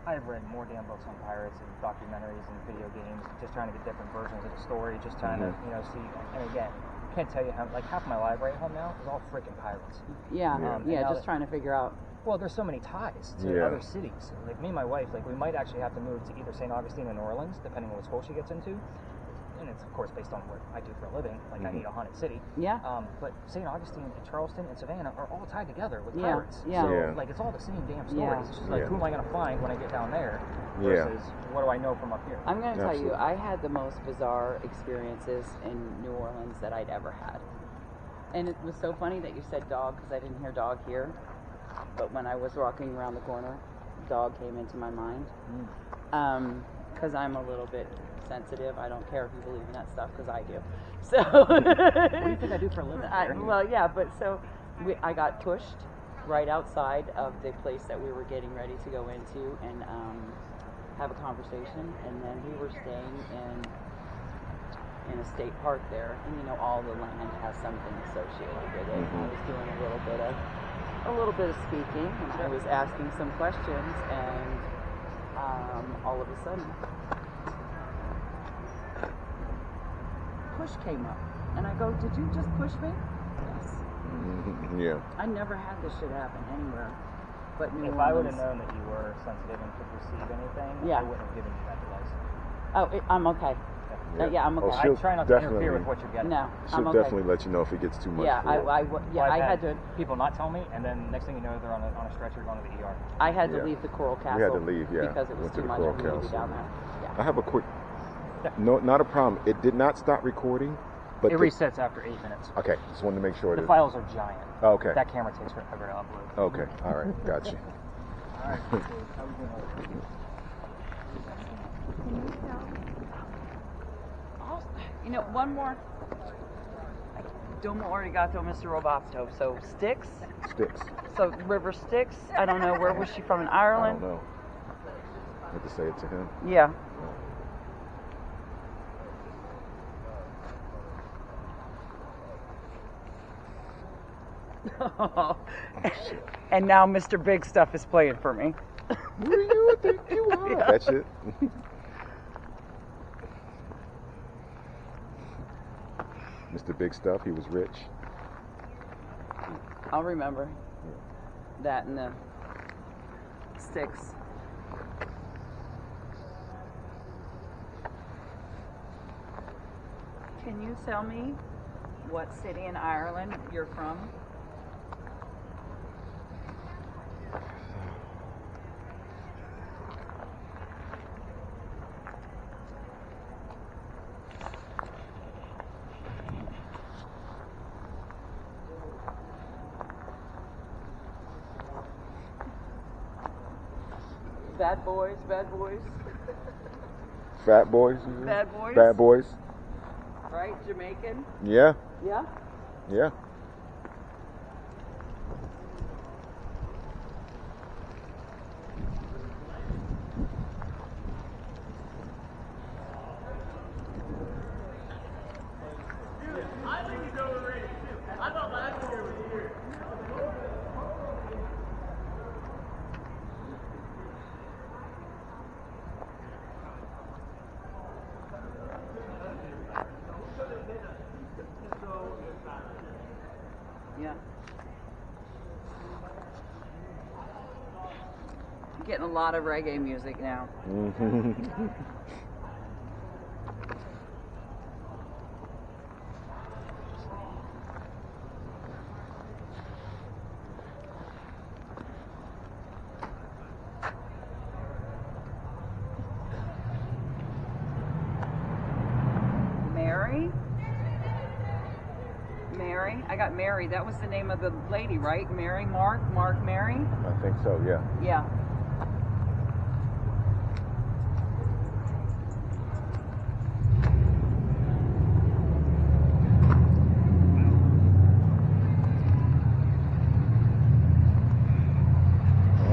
I've read more damn books on pirates and documentaries and video games, just trying to get different versions of the story, just trying to, see. And again, I can't tell you how, like, half my library at home now is all freaking pirates. Yeah, just trying to figure out. Well, there's so many ties to other cities. Like, me and my wife, like, we might actually have to move to either St. Augustine or New Orleans, depending on what school she gets into. And it's, of course, based on what I do for a living. Like, I need a haunted city. Yeah. But St. Augustine and Charleston and Savannah are all tied together with Yeah. pirates. Yeah. So, like, it's all the same damn stories. Yeah. It's just like, who am I going to find when I get down there versus what do I know from up here? I'm going to tell you, I had the most bizarre experiences in New Orleans that I'd ever had. And it was so funny that you said dog, because I didn't hear dog here. But when I was walking around the corner, dog came into my mind. Because I'm a little bit sensitive. I don't care if you believe in that stuff, because I do. So what do you think I do for a living? I got pushed right outside of the place that we were getting ready to go into and have a conversation. And then we were staying in a state park there, and all the land has something associated with it. I was doing a little bit of speaking, and I was asking some questions, and all of a sudden, push came up, and I go, "Did you just push me?" Yes. Yeah. I never had this shit happen anywhere, but New If Orleans. I would have known that you were sensitive and could receive anything, I wouldn't have given you that device. Oh, I'm okay. I'm okay. She'll I try not to interfere with what you're getting. No, She'll I'm okay. definitely let you know if it gets too much. Yeah, for her. I've I had to. people not tell me, and then next thing you know, they're on a stretcher going to the ER. I had to leave the Coral Castle. We had to leave, because it was Went to too the much Coral for me to be Castle. down there. Yeah. I have a quick No, not a problem. It did not stop recording, but It resets after 8 minutes. Okay, just wanted to make sure The that. files are giant. Oh, okay. That camera takes forever to upload. Okay. All right. Gotcha. All right. How we doing? Can you tell? You know, one more. Domo arigato, Mr. Robosto. So Styx. Sticks. So River Styx. I don't know. Where was she from? In I Ireland? don't know. I have to say it to him. Yeah. And now Mr. Big Stuff is playing for me. Who do you think you are? Yeah. That's it. Mr. Big Stuff, he was rich. I'll remember that in the Styx. Can you tell me what city in Ireland you're from? Bad boys, bad boys. Fat boys? Bad boys? Bad boys? Right? Jamaican? Yeah, Yeah? yeah. Yeah. I'm getting a lot of reggae music now. Mary? Mary? I got Mary. That was the name of the lady, right? Mary, Mark, Mary? I think so, yeah. Yeah.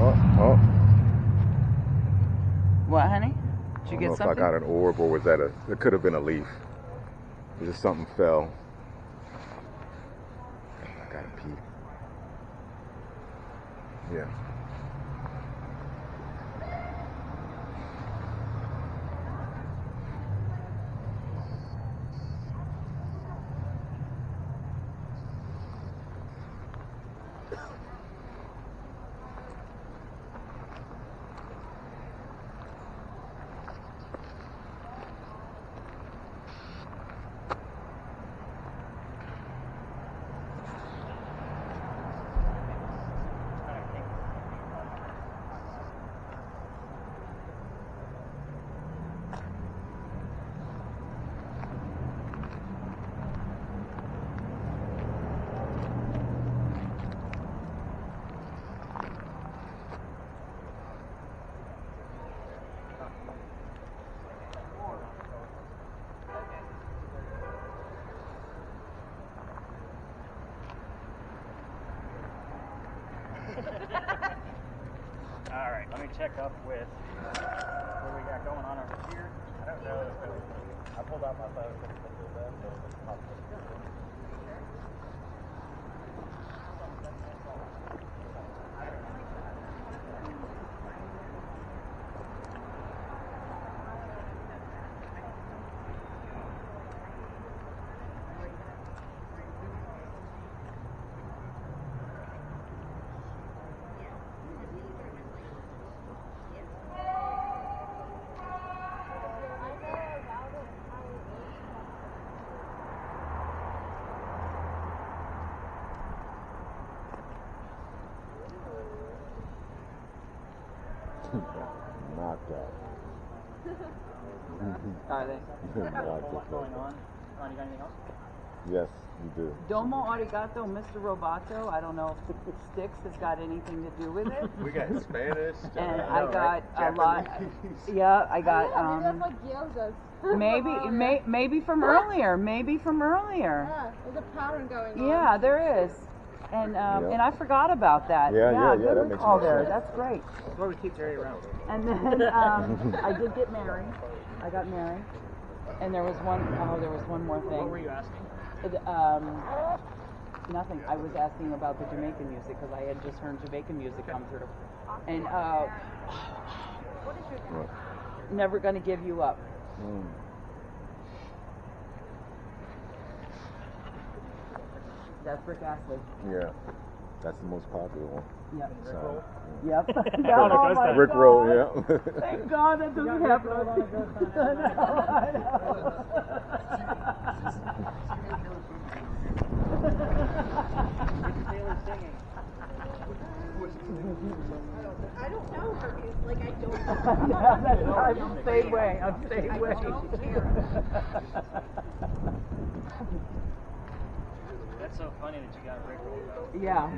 Oh. What, honey? Did you I don't get know something? if I got an orb or was that it could have been a leaf. Just something fell. I gotta pee. Yeah. All right, let me check up with what we got going on over here. I don't know. I pulled out my phone. Knocked out. Are they? What's going on? Ron, you got anything else? Yes, you do. Domo arigato, Mr. Roboto. I I don't know if Sticks has got anything to do with it. We got Spanish. And Japanese, I got a lot. Japanese. Yeah, I got Maybe that's what Gail does. maybe from earlier. Maybe from earlier. Yeah, there's a pattern going on. Yeah, there is. And and I forgot about that. Yeah, good that makes recall more there. sense. That's great. That's why we keep Jerry around. And then I did get married. I got married. And there was one more thing. What were you asking? Nothing. I was asking about the Jamaican music because I had just heard Jamaican music come through. And What? Never Gonna Give You Up. That's Rick Astley. Yeah, that's the most popular one. Yep. So, Yep. Oh my Rick God. Roll, yeah. Thank God that doesn't happen. I don't know her music. Like, I don't know. I'm the same way. I'm the same way. I don't care. That's so funny that you got Rick rolled though. Yeah.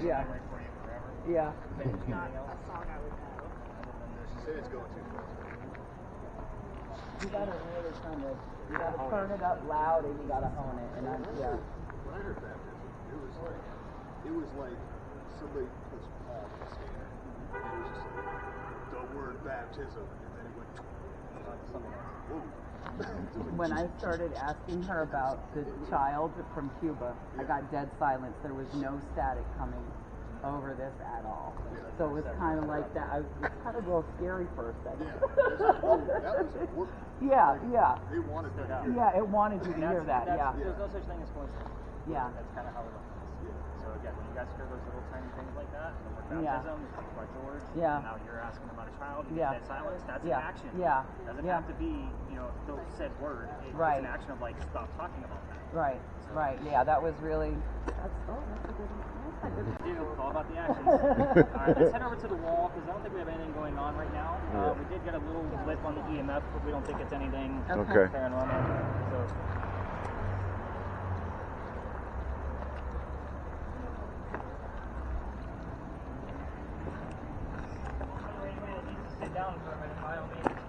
Yeah. Rick for you forever. Yeah. It's not a song I would know. She said it's going too fast. You gotta really kind of, you gotta turn it up loud and you gotta hone it. And yeah. When I heard baptism, it was like somebody puts Paul in the scanner. And it was just like the word baptism, and then it went. Whoa. When I started asking her about the child from Cuba, I got dead silence. There was no static coming over this at all. So it was kind of like that. It was kind of a little scary for a second. Yeah. That was important. Yeah, yeah. They wanted to hear. Yeah, it wanted you to hear that. Yeah. There's no such thing as coincidence. Yeah. That's kind of how it works. So again, when you guys hear those little tiny things like that, the word Yeah. baptism, you think about George, Yeah. and now you're asking about a child, you Yeah. get that silence, that's Yeah. an action. Yeah. It doesn't Yeah. have to be, the said word. Right. It's an action of like, stop talking about that. Right. Right. Yeah, that was really. That's a good. It's all about the actions. Alright, let's head over to the wall because I don't think we have anything going on right now. We did get a little blip on the EMF, but we don't think it's anything Okay. paranormal. So. Sit down for a minute, by all means.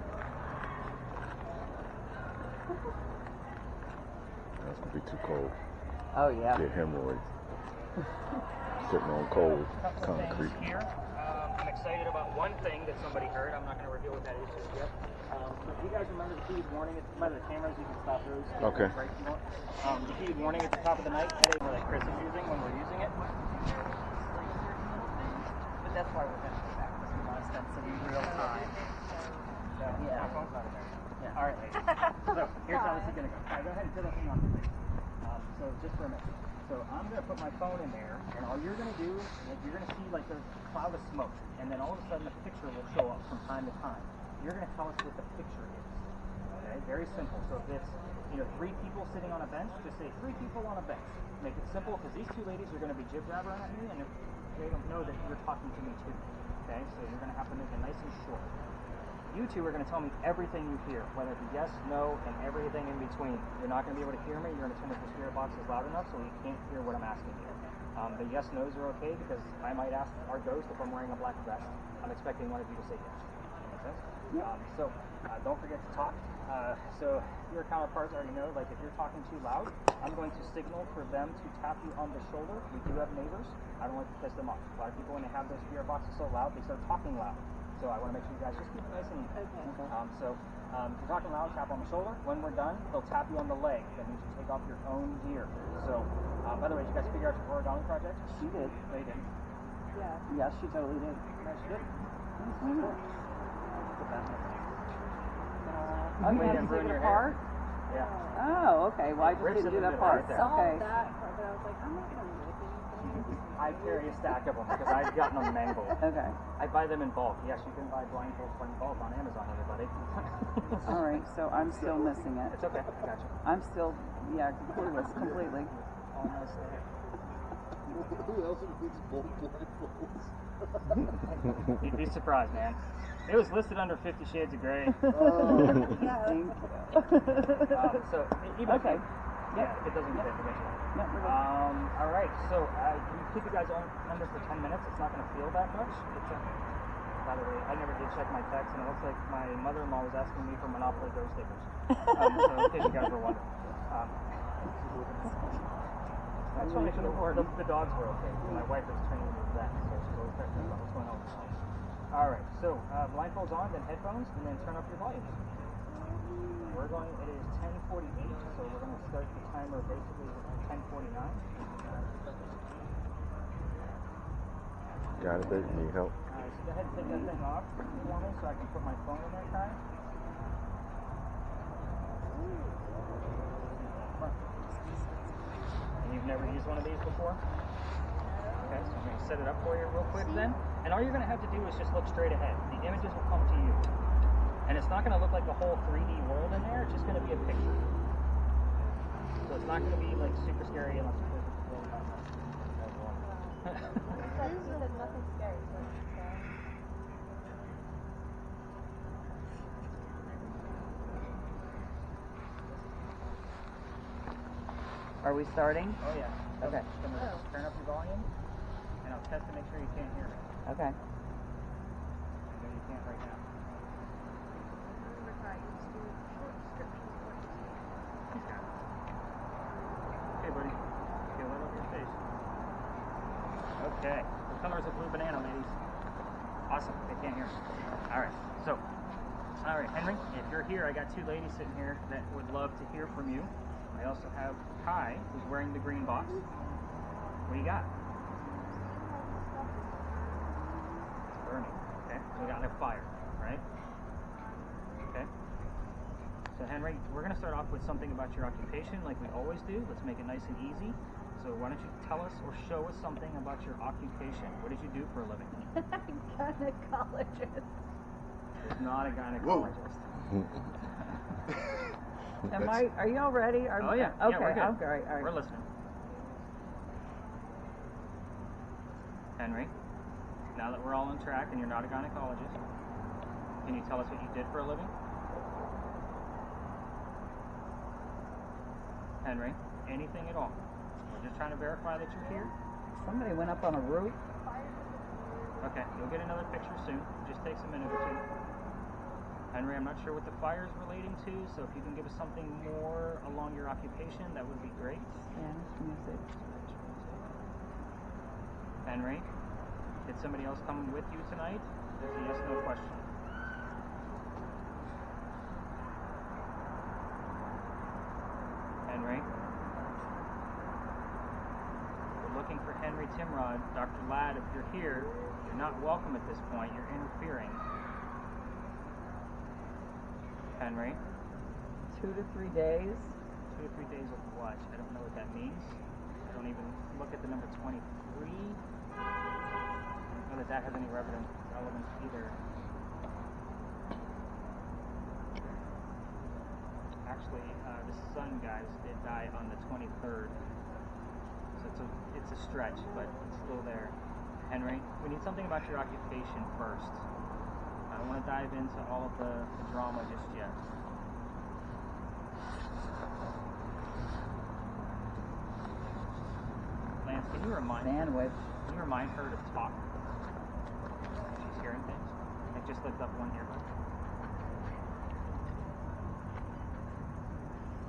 That's gonna be too cold. Oh yeah. Get hemorrhoids. Sitting on cold Couple of concrete. things here. I'm excited about one thing that somebody heard. I'm not going to reveal what that is just yet. So if you guys remember the key warning at the cameras, you can stop those. Okay. Right, if you want. The key warning at the top of the night, that Chris is using when we're using it. But that's why we're going to do that because we want to spend some real time. So, Yeah. my phone's not in there. Yeah. All right, ladies. So here's how this is going to go. All right, go ahead and put that thing on, please. So just for a minute. So I'm going to put my phone in there, and all you're going to do is you're going to see like there's a cloud of smoke, and then all of a sudden a picture will show up from time to time. You're going to tell us what the picture is. Okay, very simple. So if it's 3 people sitting on a bench, just say 3 people on a bench. Make it simple because these 2 ladies are going to be jib jabbering at me, and they don't know that you're talking to me too. Okay, so you're going to have to make it nice and short. You 2 are going to tell me everything you hear, whether it be yes, no, and everything in between. You're not going to be able to hear me. You're going to turn up the spirit boxes loud enough so you can't hear what I'm asking you. The yes, no's are okay because I might ask our ghost if I'm wearing a black vest. I'm expecting one of you to say yes. Make sense? So don't forget to talk. So your counterparts already know, like if you're talking too loud, I'm going to signal for them to tap you on the shoulder. We do have neighbors. I don't like to piss them off. A lot of people, when they have those spirit boxes so loud, they start talking loud. So I want to make sure you guys just keep it nice and even. Okay. So if you're talking loud, tap on the shoulder. When we're done, they'll tap you on the leg. That means you take off your own gear. So, by the way, did you guys figure out your origami project? She did. They did. Yeah. Yes, she totally did. Yeah, she did. Mm-hmm. Put that in the thing. Oh, you Way have to to ruin take your it hair. apart? Yeah. Oh, okay. Well, I just Rips didn't it do in that the middle part. right there. Okay. That part, but I was like, I'm not gonna rip anything. I carry a stack of them because I've gotten them mangled. Okay. I buy them in bulk. Yes, you can buy blindfolds in bulk on Amazon, everybody. All right. So I'm still missing it. It's okay. I got you. I'm still, clueless completely. Almost there. Who else needs bold blindfolds? You'd be surprised, man. It was listed under 50 Shades of Grey. Thank you. So even Okay. if it doesn't fit eventually. No, we're good. All right. So you keep you guys' own numbers for 10 minutes. It's not going to feel that much. It's by the way, I never did check my text, and it looks like my mother-in-law was asking me for Monopoly Go stickers. So in case you guys were wondering. I just want to make sure the dogs were okay. My wife is training me with that, so she's always checking about what's going on with the dogs. All right, so blindfolds on, then headphones, and then turn up your volume. We're going. It is 10:48, so we're going to start the timer basically at 10:49. Got it, babe. Need help? All right, so go ahead and take that thing off for me, so I can put my phone in there, Kai. And you've never used one of these before? Okay, so I'm going to set it up for you real quick then. And all you're going to have to do is just look straight ahead. The images will come to you. And it's not going to look like a whole 3D world in there. It's just going to be a picture. So it's not going to be like super scary unless you put it really on that. There's nothing scary. Are we starting? Oh yeah. Okay. I'm just going to turn up your volume. And I'll test to make sure you can't hear me. Okay. I know you can't right now. He's got it. Okay, buddy. Feel that up your face. Okay. The colors of blue banana, ladies. Awesome. They can't hear me. All right. So, all right, Henry, if you're here, I got two ladies sitting here that would love to hear from you. I also have Kai, who's wearing the green box. What do you got? It's burning. Okay. So we got no fire, right? Okay. So Henry, we're going to start off with something about your occupation like we always do. Let's make it nice and easy. So why don't you tell us or show us something about your occupation? What did you do for a living? Gynecologist. It's not a gynecologist. Are you all ready? Oh yeah. Okay. Yeah, we're good. Okay. All right. We're listening. Henry, now that we're all on track and you're not a gynecologist, can you tell us what you did for a living? Henry, anything at all? We're just trying to verify that you're here. Somebody went up on a roof. Okay, you'll get another picture soon. It just takes a minute or two. Henry, I'm not sure what the fire is relating to, so if you can give us something more along your occupation, that would be great. Spanish music. Henry, did somebody else come with you tonight? That's a yes/no question. Henry, we're looking for Henry Timrod. Dr. Ladd, if you're here, you're not welcome at this point. You're interfering. Henry, 2 to 3 days. 2 to 3 days of what? I don't know what that means. I don't even look at the number 23. I don't know that has any relevance either. Actually, the sun, guys, did die on the 23rd. So it's a stretch, but it's still there. Henry, we need something about your occupation first. I don't want to dive into all of the drama just yet. Lance, can you remind her to talk? She's hearing things. I just lift up one earbud.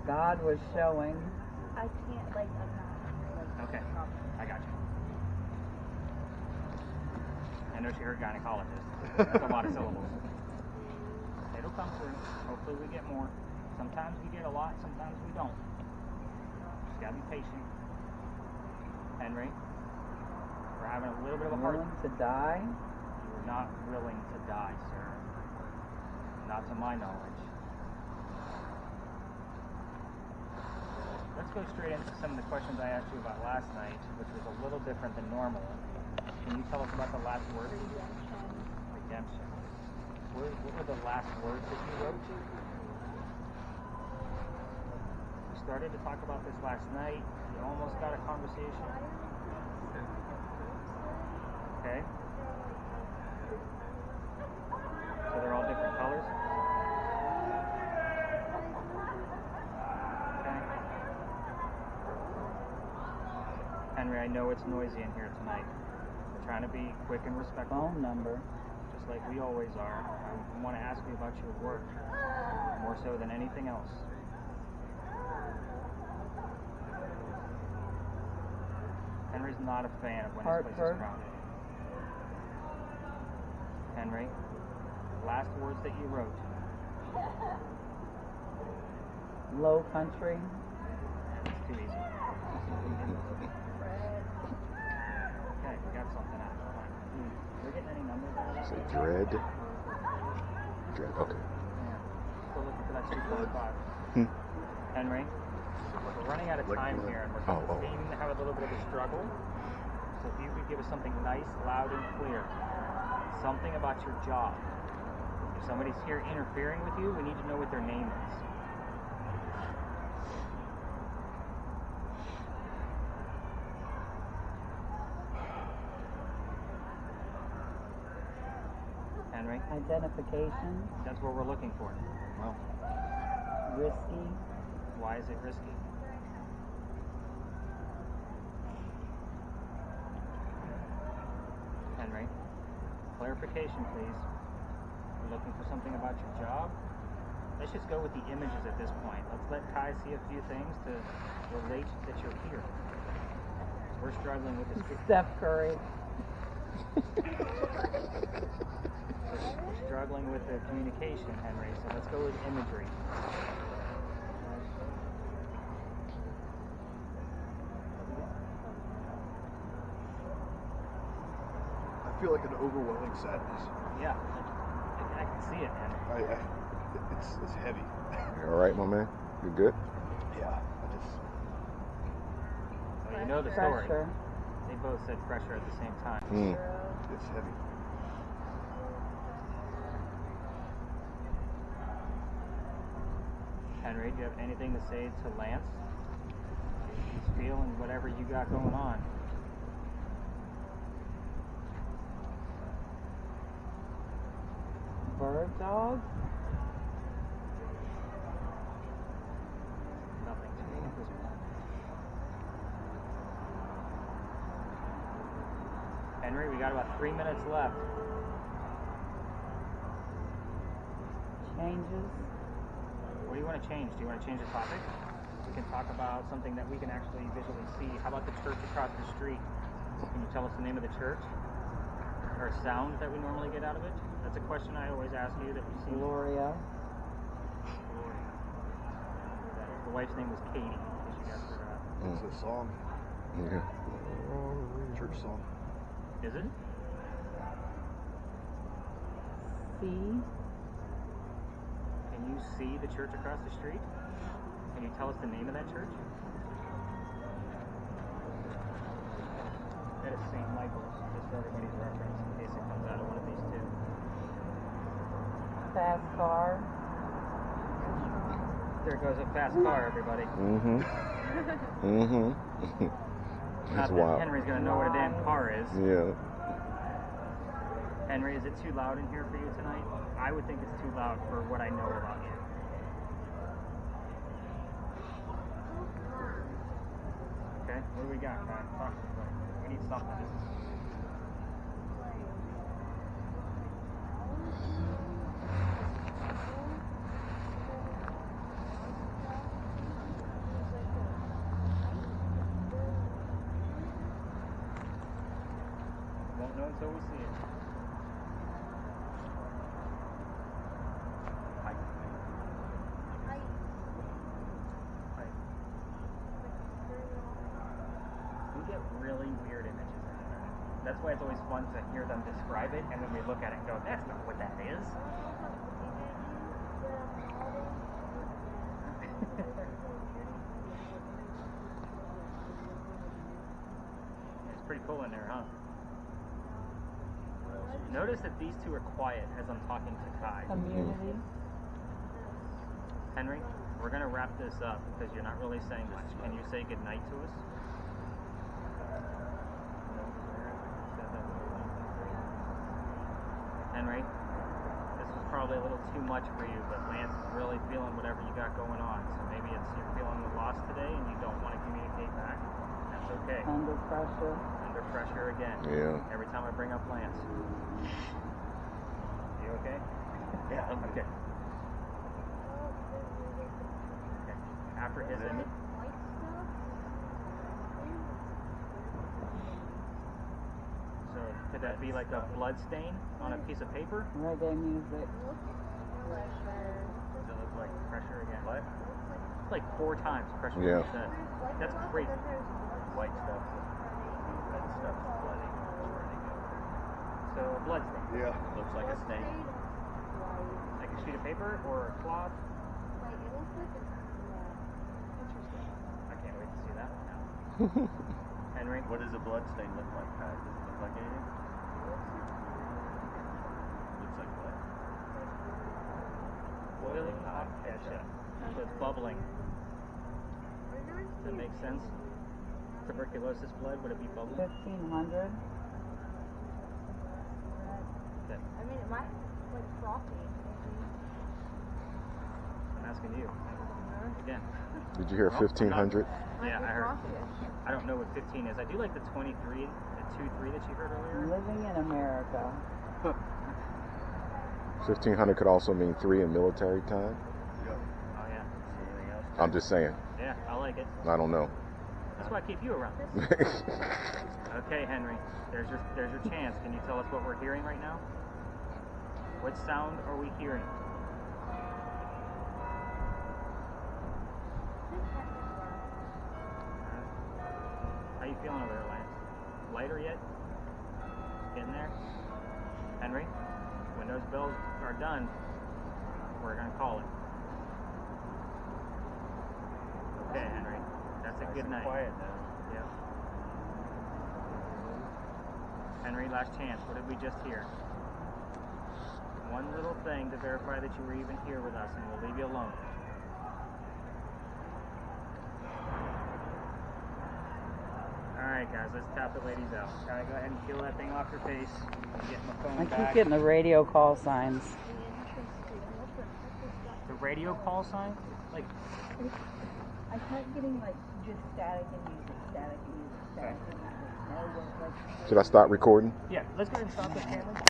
God was showing. I can't, I'm not. Okay, I got you. I know she heard gynecologist. That's a lot of syllables. It'll come through. Hopefully we get more. Sometimes we get a lot, sometimes we don't. Just gotta be patient. Henry, we're having a little bit of a hard Willing to die? You were not willing to die, sir. Not to my knowledge. Let's go straight into some of the questions I asked you about last night, which was a little different than normal. Can you tell us about the last words? Redemption. What were the last words that you wrote? We started to talk about this last night. You almost got a conversation. Okay. So they're all different colors? Okay. Henry, I know it's noisy in here tonight. We're trying to be quick and respectful. Phone number. Just like we always are. I want to ask you about your work, more so than anything else. Henry's not a fan of when this place is Hartford. crowded. Henry, last words that you wrote. Low country. It's too easy. Okay, we got something out of it. Fine. We're getting any numbers out of that? Say dread. Dread. Okay. Yeah. Still looking for that 2.5. Henry, we're running out of time here, and we're seeming to have a little bit of a struggle. So if you could give us something nice, loud, and clear, something about your job. If somebody's here interfering with you, we need to know what their name is. Henry, Identification. that's what we're looking for. Well, Risky. Why is it risky? Henry, clarification, please. We're looking for something about your job. Let's just go with the images at this point. Let's let Kai see a few things to relate that you're here. We're struggling with this. Steph Curry. We're struggling with the communication, Henry, so let's go with imagery. I feel like an overwhelming sadness. Yeah, I can see it, man. It's heavy. you all right, my man? You good? Yeah, Well, you know the story. Pressure. They both said pressure at the same time. it's heavy. Henry, do you have anything to say to Lance? He's feeling whatever you got going on. Bird dog. Nothing to me at this point. Henry, we got about 3 minutes left. Changes. What do you want to change? Do you want to change the topic? We can talk about something that we can actually visually see. How about the church across the street? Can you tell us the name of the church? Or a sound that we normally get out of it? That's a question I always ask you that we see. Gloria. Gloria. The wife's name was Katie, in case you guys forgot. It's a song, Yeah. church song. Is it? C. Can you see the church across the street? Can you tell us the name of that church? That is St. Michael's, just for everybody's reference, in case it comes out of one of these two. Fast car. There goes a fast car, everybody. Not That's that wild. Henry's gonna know what a damn car is. Yeah. Henry, is it too loud in here for you tonight? I would think it's too loud for what I know about you. Okay, what do we got, man? Talk to me. We need something. Won't know until we see it. Hi. Hi. We get really weird images in there. That's why it's always fun to hear them describe it, and then we look at it and go, that's not what that is. It's pretty cool in there, huh? Notice that these two are quiet as I'm talking to Kai. Community. Henry, we're going to wrap this up because you're not really saying much. Can you say goodnight to us? probably a little too much for you, but Lance is really feeling whatever you got going on. So maybe it's you're feeling the loss today and you don't want to communicate back. That's okay. Under pressure. Under pressure again. Yeah. Every time I bring up Lance. You okay? Yeah, I'm okay. Okay. After his image. So could that be like a blood stain on a piece of paper? Reggae music. Does it look like pressure again? What? It's like 4 times pressure. Yeah. That's crazy. White stuff. Red stuff's bloody. So a blood stain. Yeah. Looks like a stain. Like a sheet of paper or a cloth. I can't wait to see that one now. Henry, what does a blood stain look like, Pat? Does it look like anything? Looks like what? Boiling hot ketchup. So it's bubbling. Does that make sense? Tuberculosis blood, would it be bubbling? 1500. Okay. I mean, it might like frothy. I'm asking you. Again. Did you hear 1500? Yeah, I heard. I don't know what 15 is. I do like the 23, the 2-3 that you heard earlier. Living in America. 1500 could also mean 3 in military time. Oh yeah. Anything else? I'm just saying. Yeah, I like it. I don't know. That's why I keep you around. Okay, Henry. There's your chance. Can you tell us what we're hearing right now? What sound are we hearing? How you feeling over there, Lance? Lighter yet? Getting there? Henry? When those bells are done, we're gonna call it. Okay, Henry. That's a good night. Quiet now. Yep. Henry, last chance. What did we just hear? One little thing to verify that you were even here with us, and we'll leave you alone. Alright guys, let's tap the ladies out. Gotta go ahead and peel that thing off your face. Get my phone I back. keep getting the radio call signs. The radio call sign? Like, I kept getting like just static and music, static and music, static and music. Should I start recording? yeah, let's go ahead and stop this camera.